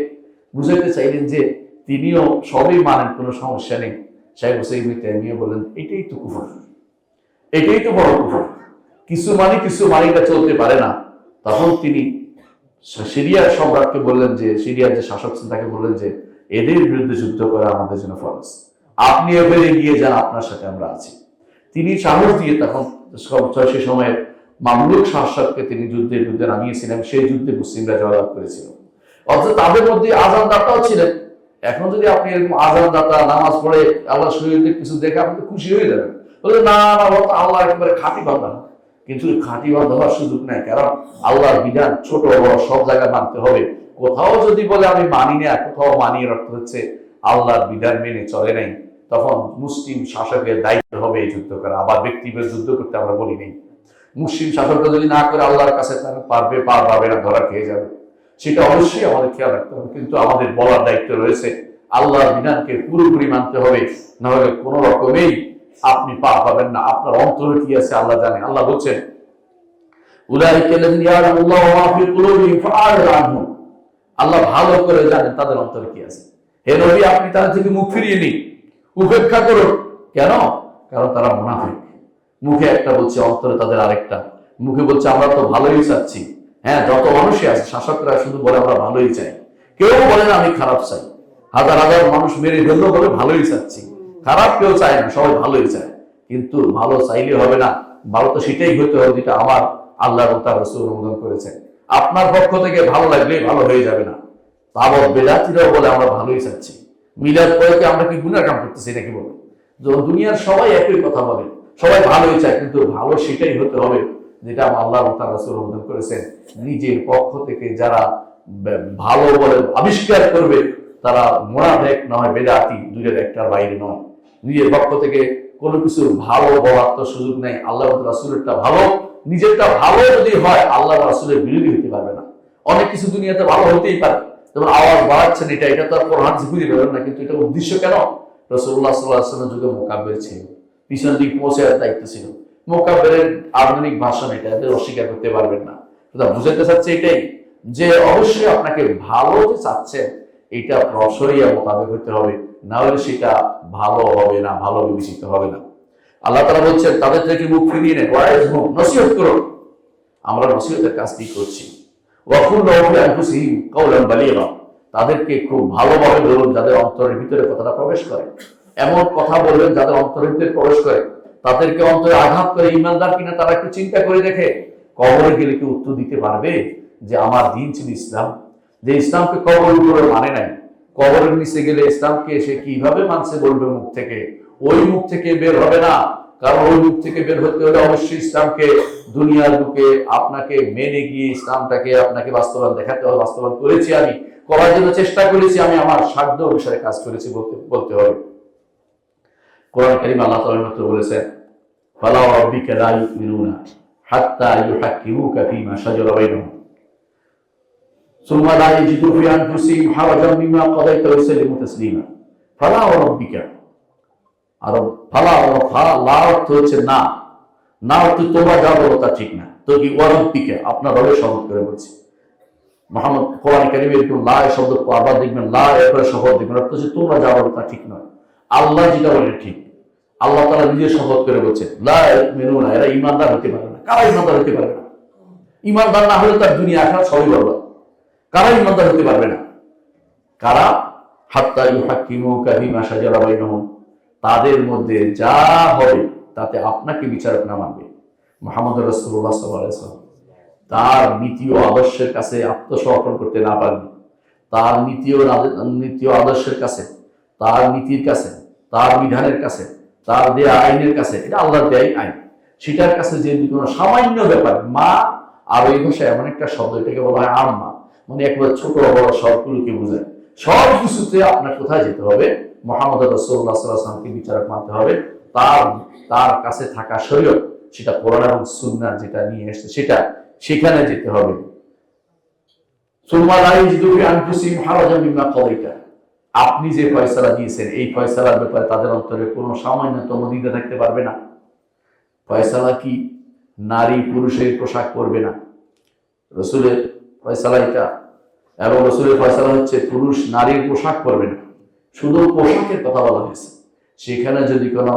বুঝাইতে চাইলেন যে তিনিও সবই মানেন, কোনো সমস্যা নেই। শেখ হুসাইন ইবনে তাইমিয়া বলেন, এটাই তো কুফর, এটাই তো বড় কুফর, কিছু মানিটা চলতে পারে না। তখন তিনি সিরিয়ার সম্রাটকে বললেন, যে সিরিয়ার যে শাসক ছিলেন তাকে বললেন যে এদের বিরুদ্ধে যুদ্ধ করা আমাদের জন্য ফরজ, আপনি এবারে এগিয়ে যান, আপনার সাথে আমরা আছি। তিনি সাহস দিয়ে তখন সে সময়ের মামলুক শাসককে তিনি যুদ্ধে নামিয়েছিলেন। সেই যুদ্ধে মুসলিমরা জয়লাভ করেছিল। অথচ তাদের মধ্যে আজানদাতাও ছিলেন। এখন যদি আপনি এরকম আজানদাতা নামাজ পড়ে আল্লাহ শরীয়তের কিছু দেখে আপনি তো খুশি হয়ে যাবেন, বলে না আল্লাহ একেবারে খাঁটি বান্দা। কিন্তু খাঁটি বান্দা হওয়ার সুযোগ নেই, কারণ আল্লাহর বিধান ছোট বড় সব জায়গায় মানতে হবে। কোথাও যদি বলে আমি মানি না, কোথাও মানি, অর্থ হচ্ছে আল্লাহর বিধান মেনে চলে নাই, তখন মুসলিম শাসকের দায়িত্ব হবে এই যুদ্ধ করা। আবার ব্যক্তিগত যুদ্ধ করতে আমরা বলি নেই। মুসলিম শাসকরা যদি না করে আল্লাহর কাছে তারা পারবে না, ধরা খেয়ে যাবে। সেটা অবশ্যই আমাদের খেয়াল রাখতে হবে। কিন্তু আমাদের বলার দায়িত্ব রয়েছে, আল্লাহর বিধানকে পুরোপুরি মানতে হবে, না হলে কোন রকমেই আপনি পার পাবেন না। আপনার অন্তরে কি আছে আল্লাহ জানে। আল্লাহ বলছেন, আল্লাহ ভালো করে জানেন তাদের অন্তরে কি আছে। হে নবী, আপনি তাদের থেকে মুখ ফিরিয়ে নিন, উপেক্ষা করুন। কেন? কারণ তারা মুনাফিক। মুখে একটা বলছে, অন্তরে তাদের আরেকটা। মুখে বলছে আমরা তো ভালোই চাচ্ছি। হ্যাঁ, যত মানুষই আছে শাসকরা শুধু বলে আমরা ভালোই চাই, কেউ বলে না আমি খারাপ চাই। হাজার হাজার মানুষ মেরে ফেললো বলে ভালোই চাচ্ছি, খারাপ কেউ চায় না, সবাই ভালোই চায়। কিন্তু ভালো চাইলে হবে না, ভালো তো সেটাই হতে হবে যেটা আমার আল্লাহ এবং তার রাসূল অনুমোদন করেছেন। আপনার পক্ষ থেকে ভালো লাগলে ভালো হয়ে যাবে না। তারপর বেদাতিরাও বলে আমরা ভালোই চাচ্ছি। মিলাদ পরে আমরা কি গুনাহ কাম করতেছি নাকি বলে? দুনিয়ার সবাই একই কথা বলে, সবাই ভালোই চায়, কিন্তু ভালো সেটাই হতে হবে যেটা আল্লাহ এবং তার রাসূল অনুমোদন করেছেন। নিজের পক্ষ থেকে যারা ভালো বলে আবিষ্কার করবে তারা মুনাফিক নয়, বেদাতি, দুইয়ের একটার বাইরে নয়। নিজের পক্ষ থেকে কোনো কিছু ভালো বলার তো সুযোগ নেই। আল্লাহ এবং রাসূলেরটা ভালো, নিজেরটা ভালো যদি হয় আল্লাহ রাসূলের বিরোধী হতে পারবে না। অনেক কিছু দুনিয়াতে ভালো হতেই পারে, যেমন আওয়াজ বাড়াচ্ছেন, এটা তো আর কোরআন খুঁজে পাবেন না। কিন্তু এটা উদ্দেশ্য কেন? রাসূলুল্লাহ সাল্লাল্লাহু আলাইহি ওয়াসাল্লামের যুগে মুকাব্বির ছিল, পিছন দিক পৌঁছার দায়িত্ব ছিল। মুকাব্বিরের আধুনিক ভাষণ এটা, এদের অস্বীকার করতে পারবেন না। বুঝাতে চাচ্ছে এটাই, যে অবশ্যই আপনাকে ভালো যে চাচ্ছেন এটা শরিয়া মোতাবেক হতে হবে, না হলে সেটা ভালো হবে না, ভালো বিবেচিত হবে না। আল্লাহ তাআলা বলছেন তাদের থেকে মুখ ফিরিয়ে নেন, ওয়াইজহুম, নসিহত করুন। আমরা নসিহতের কাজটি করছি। ওয়াকুল লাহুম ফি আনফুসিহিম কাওলান বালিগা, তাদেরকে খুব ভালোভাবে বলুন যাদের অন্তরের ভিতরে কথাটা প্রবেশ করে। এমন কথা বলবেন যাদের অন্তরের ভিতরে প্রবেশ করে, তাদেরকে অন্তরে আঘাত করে। ইমানদার কিনা তারা একটু চিন্তা করে দেখে, কবরে গেলে কি উত্তর দিতে পারবে যে আমার দিন ছিল ইসলাম, যে ইসলামকে কবর উপরে মানে নাই, কবরের নিচে গেলে ইসলামকে সে কিভাবে মানছে বলবে মুখ থেকে? ওই মুখ থেকে বের হবে না, কারণ ওই মুখ থেকে বের হতে হলে অবশ্যই ইসলামকে দুনিয়ার বুকে আপনাকে মেনে গিয়ে ইসলামটাকে আপনাকে বাস্তবায়ন দেখাতে হবে। বাস্তবায়ন করেছি আমি, করার জন্য চেষ্টা করেছি আমি, আমার সাধ্য অনুসারে কাজ করেছি বলতে হবে। কোরআন কারীমে আল্লাহ তাআলা মাত্র বলেছেন, ফালা রাব্বিকা লা ইউমিনুনা হাত্তা ইউহাক্কিমুকা ফীমা শাজারা বাইনাহুম সুম্মা লা ইয়াজিদু ফি আনফুসিহিম হারাজাম মিম্মা কাদাইতা ওয়া ইউসাল্লিমু তাসলিমা। ফালা রাব্বিকা, আর ফালা লা অর্থ হচ্ছে না, না অর্থ তোমরা যা বলো তা ঠিক না, তো কি ওয়া রাব্বিকা, আপনার রবের শপথ করে বলছি। মুহাম্মদ কোরআন কারীমে এরকম লা শব্দ আবার দেখবেন, লা এর শপথ দেখবেন, অর্থ হচ্ছে তোমরা যা বলো তা ঠিক নয়, আল্লাহ যেটা বলে ঠিক। আল্লাহ তাআলা নিজে শপথ করে বলছেন লা ইউমিনুনা, এরা ঈমানদার হতে পারে না। কারা ঈমানদার হতে পারে না? ঈমানদার না হলে তার দুনিয়া আখিরাত সবই বরবাদ। কারা ঈমানদার হতে পারবে না? কারা? হাত্তা ইউহাক্কিমুকা ফীমা শাজারা বাইনাহুম, তাদের মধ্যে যা হবে তাতে আপনাকে বিচারক না মানবে। মুহাম্মদ রাসূলুল্লাহ সাল্লাল্লাহু আলাইহি ওয়াসাল্লাম তার নীতি ও আদর্শের কাছে আত্মসমর্পণ করতে না পারলে, তার নীতি ও আদর্শের কাছে, তার নীতির কাছে, তার বিধানের কাছে তার দেয়া আইনের কাছে, এটা আল্লাহর দেয় আইন, সেটার কাছে যে কোনো সামান্য ব্যাপার, মা আর ওই ভাষায় এমন একটা শব্দ, এটাকে বলা হয় আম্মা, মানে একবার ছোট বড় সবগুলোকে বোঝায়। সব কিছুতে আপনার কোথায় যেতে হবে? মুহাম্মদ রাসূলুল্লাহ সাল্লাল্লাহু আলাইহি ওয়াসাল্লামকে বিচারক মানতে হবে। তার তার কাছে থাকা শরীয়ত, সেটা কোরআন এবং সুন্নাহ যেটা নিয়ে এসেছে সেটা, সেখানে যেতে হবে। আপনি যে ফয়সালা দিয়েছেন এই ফয়সালার ব্যাপারে তাদের অন্তরে কোনো সামান্যতম দ্বিধা থাকতে পারবে না। ফয়সালা কি? নারী পুরুষের পোশাক পরবে না, রসুলের ফয়সালা এটা। এবং রসুলের ফয়সালা হচ্ছে পুরুষ নারীর পোশাক পরবে না, শুধু পোশাকের কথা বলা হয়েছে। সেখানে যদি কোনো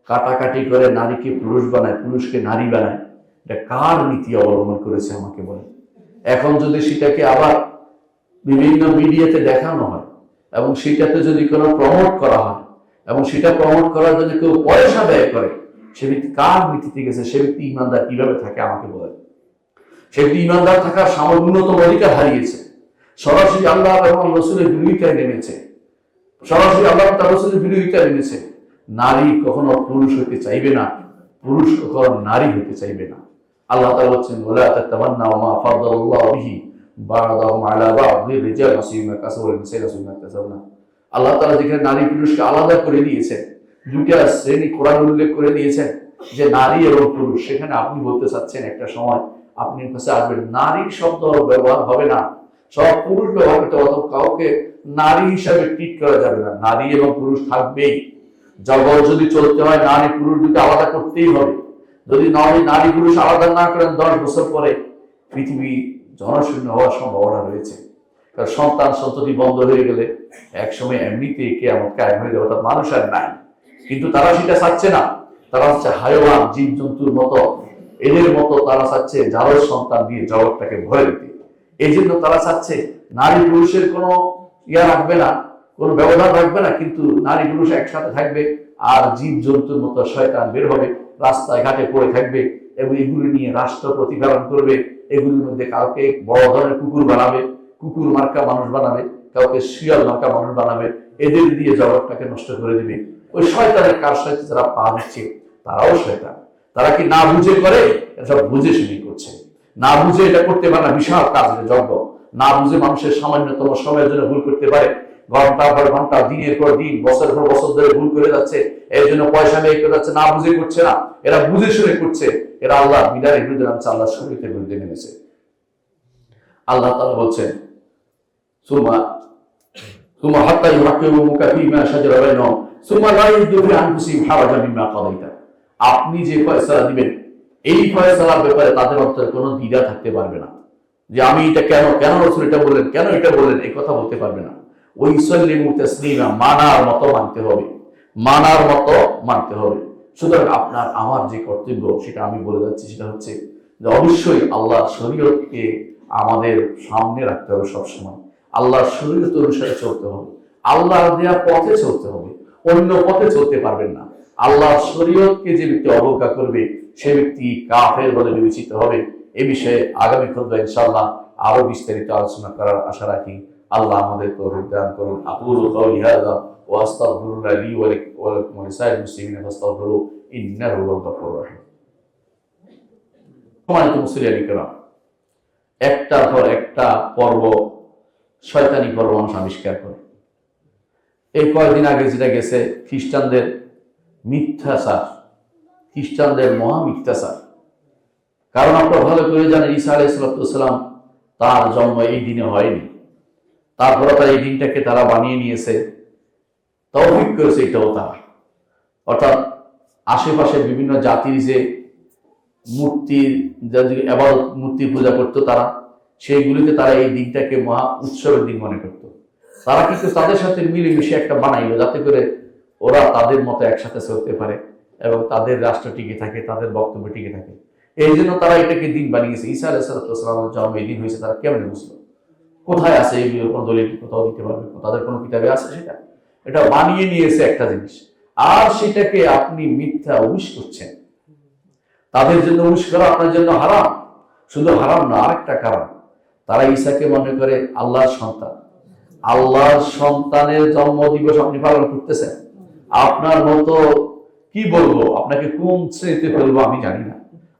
কাটাকাটি করে নারীকে পুরুষ বানায়, পুরুষকে নারী বানায়, এটা কার নীতি অবলম্বন করেছে আমাকে বলে? এখন যদি সেটাকে আবার বিভিন্ন মিডিয়াতে দেখানো হয় এবং সেটাতে যদি কোনো প্রমোট করা হয় এবং সেটা প্রমোট করার জন্য কেউ পয়সা ব্যয় করে, সে ব্যক্তি কার নীতিতে গেছে? সে ব্যক্তি ইমানদার কিভাবে থাকে আমাকে বলে? সে ব্যক্তি ইমানদার থাকার ন্যূনতম অধিকার হারিয়েছে, সরাসরি আল্লাহ এবং রসুলের বিরোধিতায় নেমেছে, সরাসরি আল্লাহ তার রসুলের বিরোধিতায় নেমেছে। নারী কখনো পুরুষ হতে চাইবে না, পুরুষ কখনো নারী হতে চাইবে না। আল্লাহ তাআলা বলেছেন, ওয়ালা তাতামান্নাউ মা ফাদ্দালাল্লাহু বিহি বা'দাহুম আলা বা'দ লিরিজাল নাসীবুম মিম্মা কাসাবু ওয়া লিনিসাই নাসীবুম মিম্মা কাসাবনা। আল্লাহ তাআলা যেখানে নারী পুরুষকে আলাদা করে দিয়েছেন, দুইটা শ্রেণী কোরআন উল্লেখ করে দিয়েছেন যে নারী এবং পুরুষ, সেখানে আপনি বলতে চাচ্ছেন একটা সময় আপনি কাছে আসবেন নারী শব্দ ব্যবহার হবে না, সব পুরুষ ব্যবহার করতে হবে, কাউকে নারী হিসাবে ট্রিট করা যাবে না, নারী এবং পুরুষ থাকবেই। জগৎ যদি চলতে হয় নারী পুরুষ দুটো আলাদা করতেই হবে। যদি নারী পুরুষ আলাদা না করেন 10 বছর পরে পৃথিবী জনশূন্য হওয়ার সম্ভাবনা রয়েছে। কারণ সন্তান সন্ততি বন্ধ হয়ে গেলে একসময় এমনিতেই কিয়ামত কায়েম হয়ে যাবে, অর্থাৎ মানুষ আর নাই। কিন্তু তারা সেটা চাচ্ছে না, তারা হচ্ছে হায়ওয়ান, জীব জন্তুর মতো, এদের মতো তারা চাচ্ছে যারও সন্তান দিয়ে জগৎটাকে ভরে দিতে। এই জন্য তারা চাচ্ছে নারী পুরুষের কোনো ইয়া রাখবে না, কোনো ব্যবধান রাখবে না, কিন্তু নারী পুরুষ একসাথে থাকবে, আর জীব জন্তুর মতো শয়তান বের হবে, রাস্তায় ঘাটে পড়ে থাকবে এবং এগুলি নিয়ে রাষ্ট্র প্রতিপালন করবে। এগুলির মধ্যে কাউকে বড় ধরনের কুকুর বানাবে, কুকুর মার্কা মানুষ বানাবে, কাউকে শিয়াল মার্কা মানুষ বানাবে, এদের দিয়ে জগৎটাকে নষ্ট করে দিবে। ওই শয়তানের কার সাথে যারা পা দিচ্ছে তারাও শয়তান। তারা কি না বুঝে করে? সব বুঝে শুনে করছে। না বুঝে এটা করতে পারে না, বিশাল কাজ, যজ্ঞ। না বুঝে মানুষের সামান্যতম সময়ের জন্য ভুল করতে পারে, ঘন্টার পর ঘন্টা, দিনের পর দিন, বছরের পর বছর ধরে ভুল করে যাচ্ছে, এর জন্য পয়সা ব্যয় করে যাচ্ছে। না বুঝে করছে না, এরা বুঝে শুনে করছে। এরা আল্লাহ বিধানের বিরুদ্ধে নামছে, আল্লাহ শরীয়তের বিরুদ্ধে নেমেছে। আল্লাহ তাআলা বলছেন, সুম্মা হাত্তা ইউহাক্কিমুকা ফীমা শাজারা বাইনাহুম সুম্মা লা ইয়াজিদু ফি আনফুসিহিম হারাজান মিম্মা কাদাইতা। আপনি যে ফয়সালা দিবেন এই ফয়সালার ব্যাপারে তাদের অন্তরে কোনো দ্বিধা থাকতে পারবে না, যে আমি এটা কেন রাসূল এটা বললেন, কেন এটা বললেন, এই কথা বলতে পারবে না। ওই সাল্লিমু তাসলিমা, মানার মতো মানতে হবে, মানার মতো মানতে হবে। সুতরাং আপনার আমার যে কর্তব্য সেটা আমি বলে যাচ্ছি, সেটা হচ্ছে যে অবশ্যই আল্লাহর শরীয়তকে আমাদের সামনে রাখতে হবে সবসময়। আল্লাহর শরীয়ত অনুসারে চলতে হবে, আল্লাহর দেয়া পথে চলতে হবে, অন্য পথে চলতে পারবেন না। আল্লাহর শরীয়তকে যে ব্যক্তি অবজ্ঞা করবে সে ব্যক্তি কাফের বলে বিবেচিত হবে। এ বিষয়ে আগামী খুতবায় ইনশাআল্লাহ আরো বিস্তারিত আলোচনা করার আশা রাখি। আল্লাহ আমাদের তৌফিক দান করুন। আকুলু কাওলি হাযা ওয়া আস্তাগফিরুল্লাহ লি ওয়া লাকুম ওয়া লিসাইরিল মুসলিমিনা ফাস্তাগফিরু ইন্নাহু হুয়াল গফুরুর রহিম। সম্মানিত মুসলিয়ানি কেরাম, একটার পর একটা পর্ব, শয়তানি পর্ব মানুষ আবিষ্কার করে। এই কয়েকদিন আগে যেটা গেছে, খ্রিস্টানদের মিথ্যাচার, খ্রিস্টানদের মহা মিথ্যাচার। কারণ আপনারা ভালো করে জানেন ঈসা আলাইহিস সালাম তার জন্ম এই দিনে হয়নি, তারপরে তার এই দিনটাকে তারা বানিয়ে নিয়েছে, তৌফিক করেছে এটাও তারা। অর্থাৎ আশেপাশে বিভিন্ন জাতির যে মূর্তির ইবাদত, মূর্তি পূজা করতো তারা, সেইগুলিতে তারা এই দিনটাকে মহা উৎসবের দিন মনে করত। তারা কিন্তু তাদের সাথে মিলেমিশে একটা বানাইলো, যাতে করে ওরা তাদের মতো একসাথে চলতে পারে এবং তাদের রাষ্ট্র টিকে থাকে, তাদের বক্তব্য টিকে থাকে। এই জন্য তারা এটাকে দিন বানিয়েছে। ঈসা আলাইহিস সালামের জন্ম এই দিন হয়েছে, তারা কেমন বুঝলো? কোথায় আছে এইগুলো? কোনো দলিল কোথাও দিতে পারবে? তাদের কোনো কিতাবে আছে সেটা? এটা বানিয়ে নিয়েছে একটা জিনিস, আর সেটাকে আপনি মিথ্যা অভিষ করছেন। তাদের জন্য অভিষ করা আপনার জন্য হারাম। শুধু হারাম না, আরেকটা কারণ, তারা ঈসাকে মনে করে আল্লাহর সন্তান। আল্লাহর সন্তানের জন্ম দিবস আপনি পালন করতেছেন। আপনার মতো কি বলবো, আপনাকে কোন শ্রেণীতে ফেলবো আমি জানি না।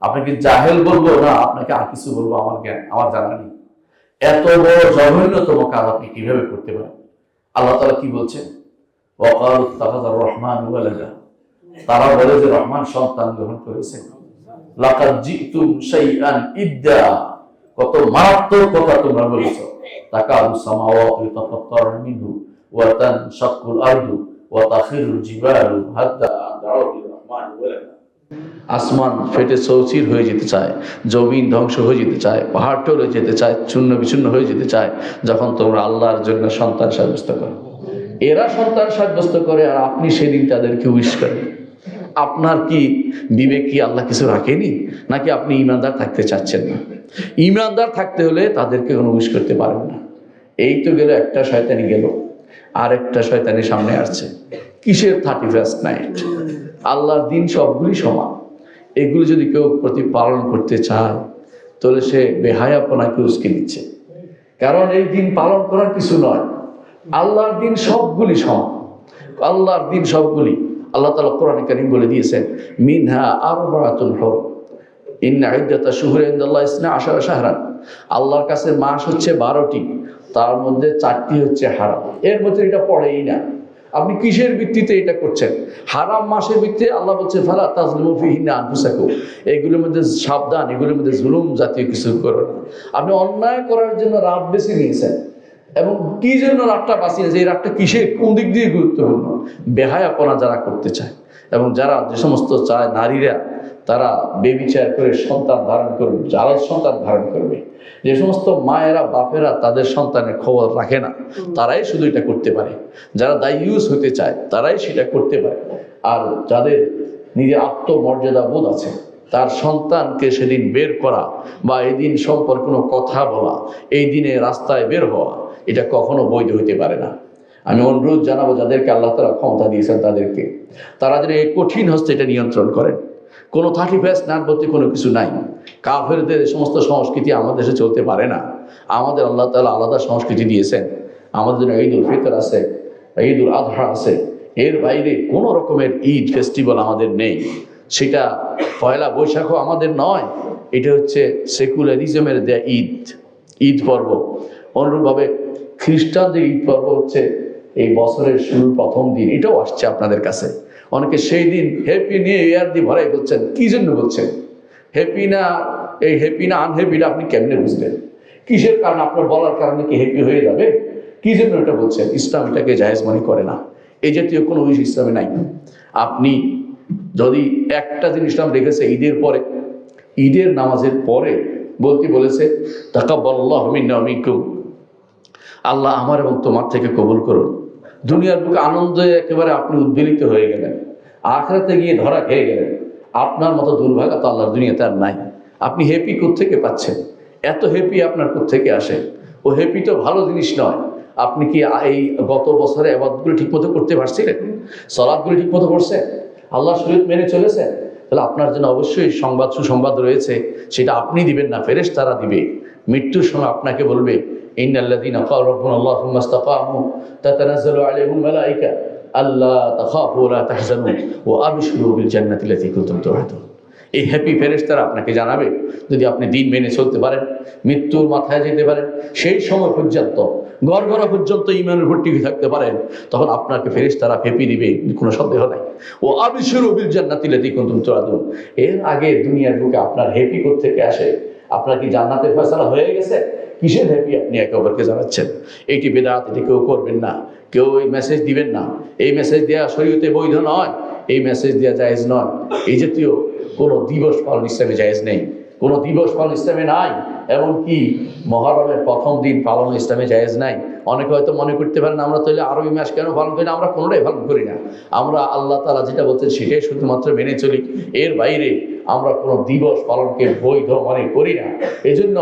আপনাকে জাহেল বলবো না আপনাকে আর কিছু বলবো আমার জানা নেই। এত বড় জঘন্যতম কাজ আপনি কিভাবে করতে পারেন? আল্লাহ তাআলা কি বলছেন? ওয়াকালু ইত্তাখাযার রহমানু ওয়ালাদা, তারা বলে যে রহমান সন্তান গ্রহণ করেছেন। লাকাদ জিতুম শাইআন ইদ্দা, কত মারাত্মক কথা তোমরা বলেছো। তাকাদু সামাওয়াতু ইয়াতাফাত্তারনা মিনহু ওয়া তানশাক্কুল আরদু ওয়া তাখিরুল জিবালু হাত্তা আন দাউ লির-রহমানি ওয়ালাদা। আসমান ফেটে চৌচির হয়ে যেতে চায়, জমিন ধ্বংস হয়ে যেতে চায়, পাহাড় টলে যেতে চায়, চূর্ণ বিচূর্ণ হয়ে যেতে চায় যখন তোমরা আল্লাহর জন্য সন্তান সাব্যস্ত করো। এরা সন্তান সাব্যস্ত করে আর আপনি সেদিন তাদেরকে উইশ করেন। আপনার কি বিবেক কি আল্লাহ কিছু রাখেনি? নাকি আপনি ইমানদার থাকতে চাচ্ছেন না? ইমানদার থাকতে হলে তাদেরকে কোনো উইশ করতে পারেন না। এই তো গেল একটা শয়তানি গেল, আর একটা শয়তানি সামনে আসছে। কিসের 31st নাইট? আল্লাহর দিন সবগুলি সমান। এগুলো যদি কেউ প্রতিপালন করতে চায় তাহলে সে বেহায়াপনাকে উস্কে দিচ্ছে। কারণ এই দিন পালন করার কিছু নয়। আল্লাহর দিন সবগুলি সমান। আল্লাহর দিন সবগুলি আল্লাহ তাআলা কোরআনে কারীম বলে দিয়েছেন, মিনহা আরবাতুন হুরুম ইন্না ইদ্দাতাশ শুহুরি ইনদাল্লাহি 12 শাহরান। আল্লাহর কাছে মাস হচ্ছে 12টি, তার মধ্যে 4টি হচ্ছে হারাম। এর মধ্যে এটা পড়েই না। আপনি কিসের ভিত্তিতে এটা করছেন? হারাম মাসের ভিত্তিতে আল্লাহ বলছে ফালা তাজলিমু ফিহিন্না আনফুসাকুম, এগুলোর মধ্যে সাবধান, এগুলোর মধ্যে জুলুম জাতীয় কিছু করো না। আপনি অন্যায় করার জন্য রাত বেছে নিয়েছেন, এবং কি জন্য রাতটা বাঁচিয়েছে? এই রাতটা কিসের, কোন দিক দিয়ে গুরুত্বপূর্ণ? বেহায়াপনা যারা করতে চায়, এবং যারা যে সমস্ত চায় নারীরা তারা বেবিচার করে সন্তান ধারণ করবে, জালজ সন্তান ধারণ করবে, যে সমস্ত মায়েরা বাপেরা তাদের সন্তানের খবর রাখে না, তারাই শুধু এটা করতে পারে। যারা দায়ুস হতে চায় তারাই সেটা করতে পারে। আর যাদের নিজের আত্মমর্যাদা বোধ আছে, তার সন্তানকে সেদিন বের করা বা এই দিন সম্পর্কে কোনো কথা বলা, এই দিনে রাস্তায় বের হওয়া, এটা কখনো বৈধ হইতে পারে না। আমি অনুরোধ জানাবো যাদেরকে আল্লাহ তাআলা ক্ষমতা দিয়েছেন তাদেরকে, তারা যেন এই কঠিন হস্তে এটা নিয়ন্ত্রণ করেন। কোনো 31st নাইট বলতে কোনো কিছু নাই। কাফেরদের সমস্ত সংস্কৃতি আমাদের দেশে চলতে পারে না। আমাদের আল্লাহ তাআলা আলাদা সংস্কৃতি দিয়েছেন। আমাদের জন্য ঈদুল ফিতর আছে, ঈদুল আযহা আছে। এর বাইরে কোনো রকমের ঈদ ফেস্টিভ্যাল আমাদের নেই। সেটা পয়লা বৈশাখও আমাদের নয়, এটা হচ্ছে সেকুলারিজমের দেয়া ঈদ পর্ব। অনুরূপভাবে খ্রিস্টানদের ঈদ পর্ব হচ্ছে এই বছরের শুরুর প্রথম দিন, এটাও আসছে আপনাদের কাছে। অনেকে সেই দিন হ্যাপি নিয়ে ইয়ার দিয়ে ভরাই বলছেন। কি জন্য বলছেন হ্যাপি না? এই হ্যাপি না আনহ্যাপিটা আপনি কেমনে বুঝবেন? কিসের কারণে? আপনার বলার কারণে কি হ্যাপি হয়ে যাবে? কি জন্য এটা বলছেন? ইসলাম এটাকে জায়েজ মনে করে না। এই জাতীয় কোনো উইশ ইসলামে নাই। আপনি যদি একটা জিনিস ইসলাম রেখেছে, ঈদের পরে, ঈদের নামাজের পরে বলতে বলেছে তাকাব্বালাল্লাহু মিন্না ওয়া মিনকুম, আল্লাহ আমার এবং তোমার থেকে কবুল করুন। দুনিয়ার বুকে আনন্দে একেবারে আপনি উদ্বেলিত হয়ে গেলেন, আখিরাতে গিয়ে ধরা খেয়ে গেলেন। আপনার মতো দুর্ভাগা তো আল্লাহর দুনিয়াতে আর নাই। আপনি হ্যাপি কোত্থেকে পাচ্ছেন? এত হ্যাপি আপনার কোত্থেকে আসে? ও হ্যাপি তো ভালো জিনিস নয়। আপনি কি এই গত বছরে ইবাদতগুলো ঠিকমতো করতে পারছিলেন? সালাতগুলো ঠিকমতো করছেন? আল্লাহর শরীয়ত মেনে চলেছেন? তাহলে আপনার জন্য অবশ্যই সুসংবাদ রয়েছে। সেটা আপনি দিবেন না, ফেরেশতারা দিবে। মৃত্যুর সময় আপনাকে বলবে ইন্নাল্লাযীনা ক্বালু রাব্বুনাল্লাহু সুম্মা ইসতাকামু তাতানাজ্জালু আলাইহিমুল মালায়েকা আল্লা তাখাফু ওয়া লা তাহজানু ওয়া আবশিরু বিল জান্নাতি আল্লাতী কুনতুম তুআদুন। এই হ্যাপি ফেরেশতারা আপনাকে জানাবে, যদি আপনি দিন মেনে চলতে পারেন, মৃত্যুর মাথায় যেতে পারেন, সেই সময় পর্যন্ত গড়গড়া পর্যন্ত ঈমানের উপর টিকে থাকতে পারেন, তখন আপনাকে ফেরেশতারা হ্যাপি দিবে, কোনো সন্দেহ নাই। ও আবশিরু বিল জান্নাতি আল্লাতী কুনতুম তুআদুন। এর আগে দুনিয়ার বুকে আপনার হ্যাপি কোত্থেকে আসে? আপনার কি জান্নাতের ফয়সালা হয়ে গেছে? কিসের হ্যাপি আপনি একে অপরকে জানাচ্ছেন? এইটি বেদাত, এটি কেউ করবেন না। কেউ এই মেসেজ দিবেন না। এই মেসেজ দেওয়া শরীয়তে বৈধ নয়, এই মেসেজ দেওয়া জায়েজ নয়। এই জাতীয় কোনো দিবস পালন ইসলামে জায়েজ নেই, কোনো দিবস পালন ইসলামে নাই। এমনকি মুহররমের প্রথম দিন পালন ইসলামে জায়েজ নাই। অনেকে হয়তো মনে করতে পারেন আমরা তাহলে আরবি মাস কেন পালন করি না? আমরা কোনোটাই পালন করি না। আমরা আল্লাহ তাআলা যেটা বলছেন সেটাই শুধুমাত্র মেনে চলি। এর বাইরে আমরা কোনো দিবস পালনকে বৈধ মনে করি না। এজন্য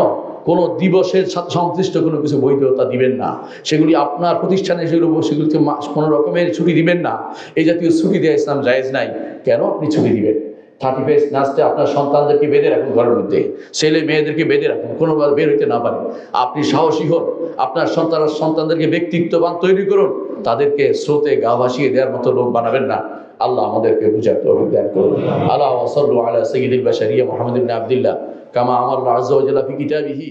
কোনো দিবসের সাথে সংশ্লিষ্ট কোনো কিছু বৈধতা দিবেন না। সেগুলি আপনার প্রতিষ্ঠানে সেগুলিকে কোনো রকমের ছুটি দিবেন না। এই জাতীয় ছুটি দেওয়া ইসলাম জায়েজ নাই। কেন আপনি ছুটি দিবেন? 31st নাচতে আপনার সন্তানদেরকে বেঁধে রাখুন, ঘরের মধ্যে ছেলে মেয়েদেরকে বেঁধে রাখুন, কোনোবার বের হইতে না পারে। আপনি সাহসী হন, আপনার সন্তানদেরকে ব্যক্তিত্ববান তৈরি করুন, তাদেরকে স্রোতে গা ভাসিয়ে দেওয়ার মতো লোক বানাবেন না। আল্লাহ আমাদেরকে বুঝার তৌফিক দান করুন। আলা ওয়া সাল্লু আলা সাইয়্যিদিল বাশারিয়া মুহাম্মদ ইবনে আব্দুল্লাহ কামা আমারা আযজা ওয়া জাল্লা ফি কিতাবিহি।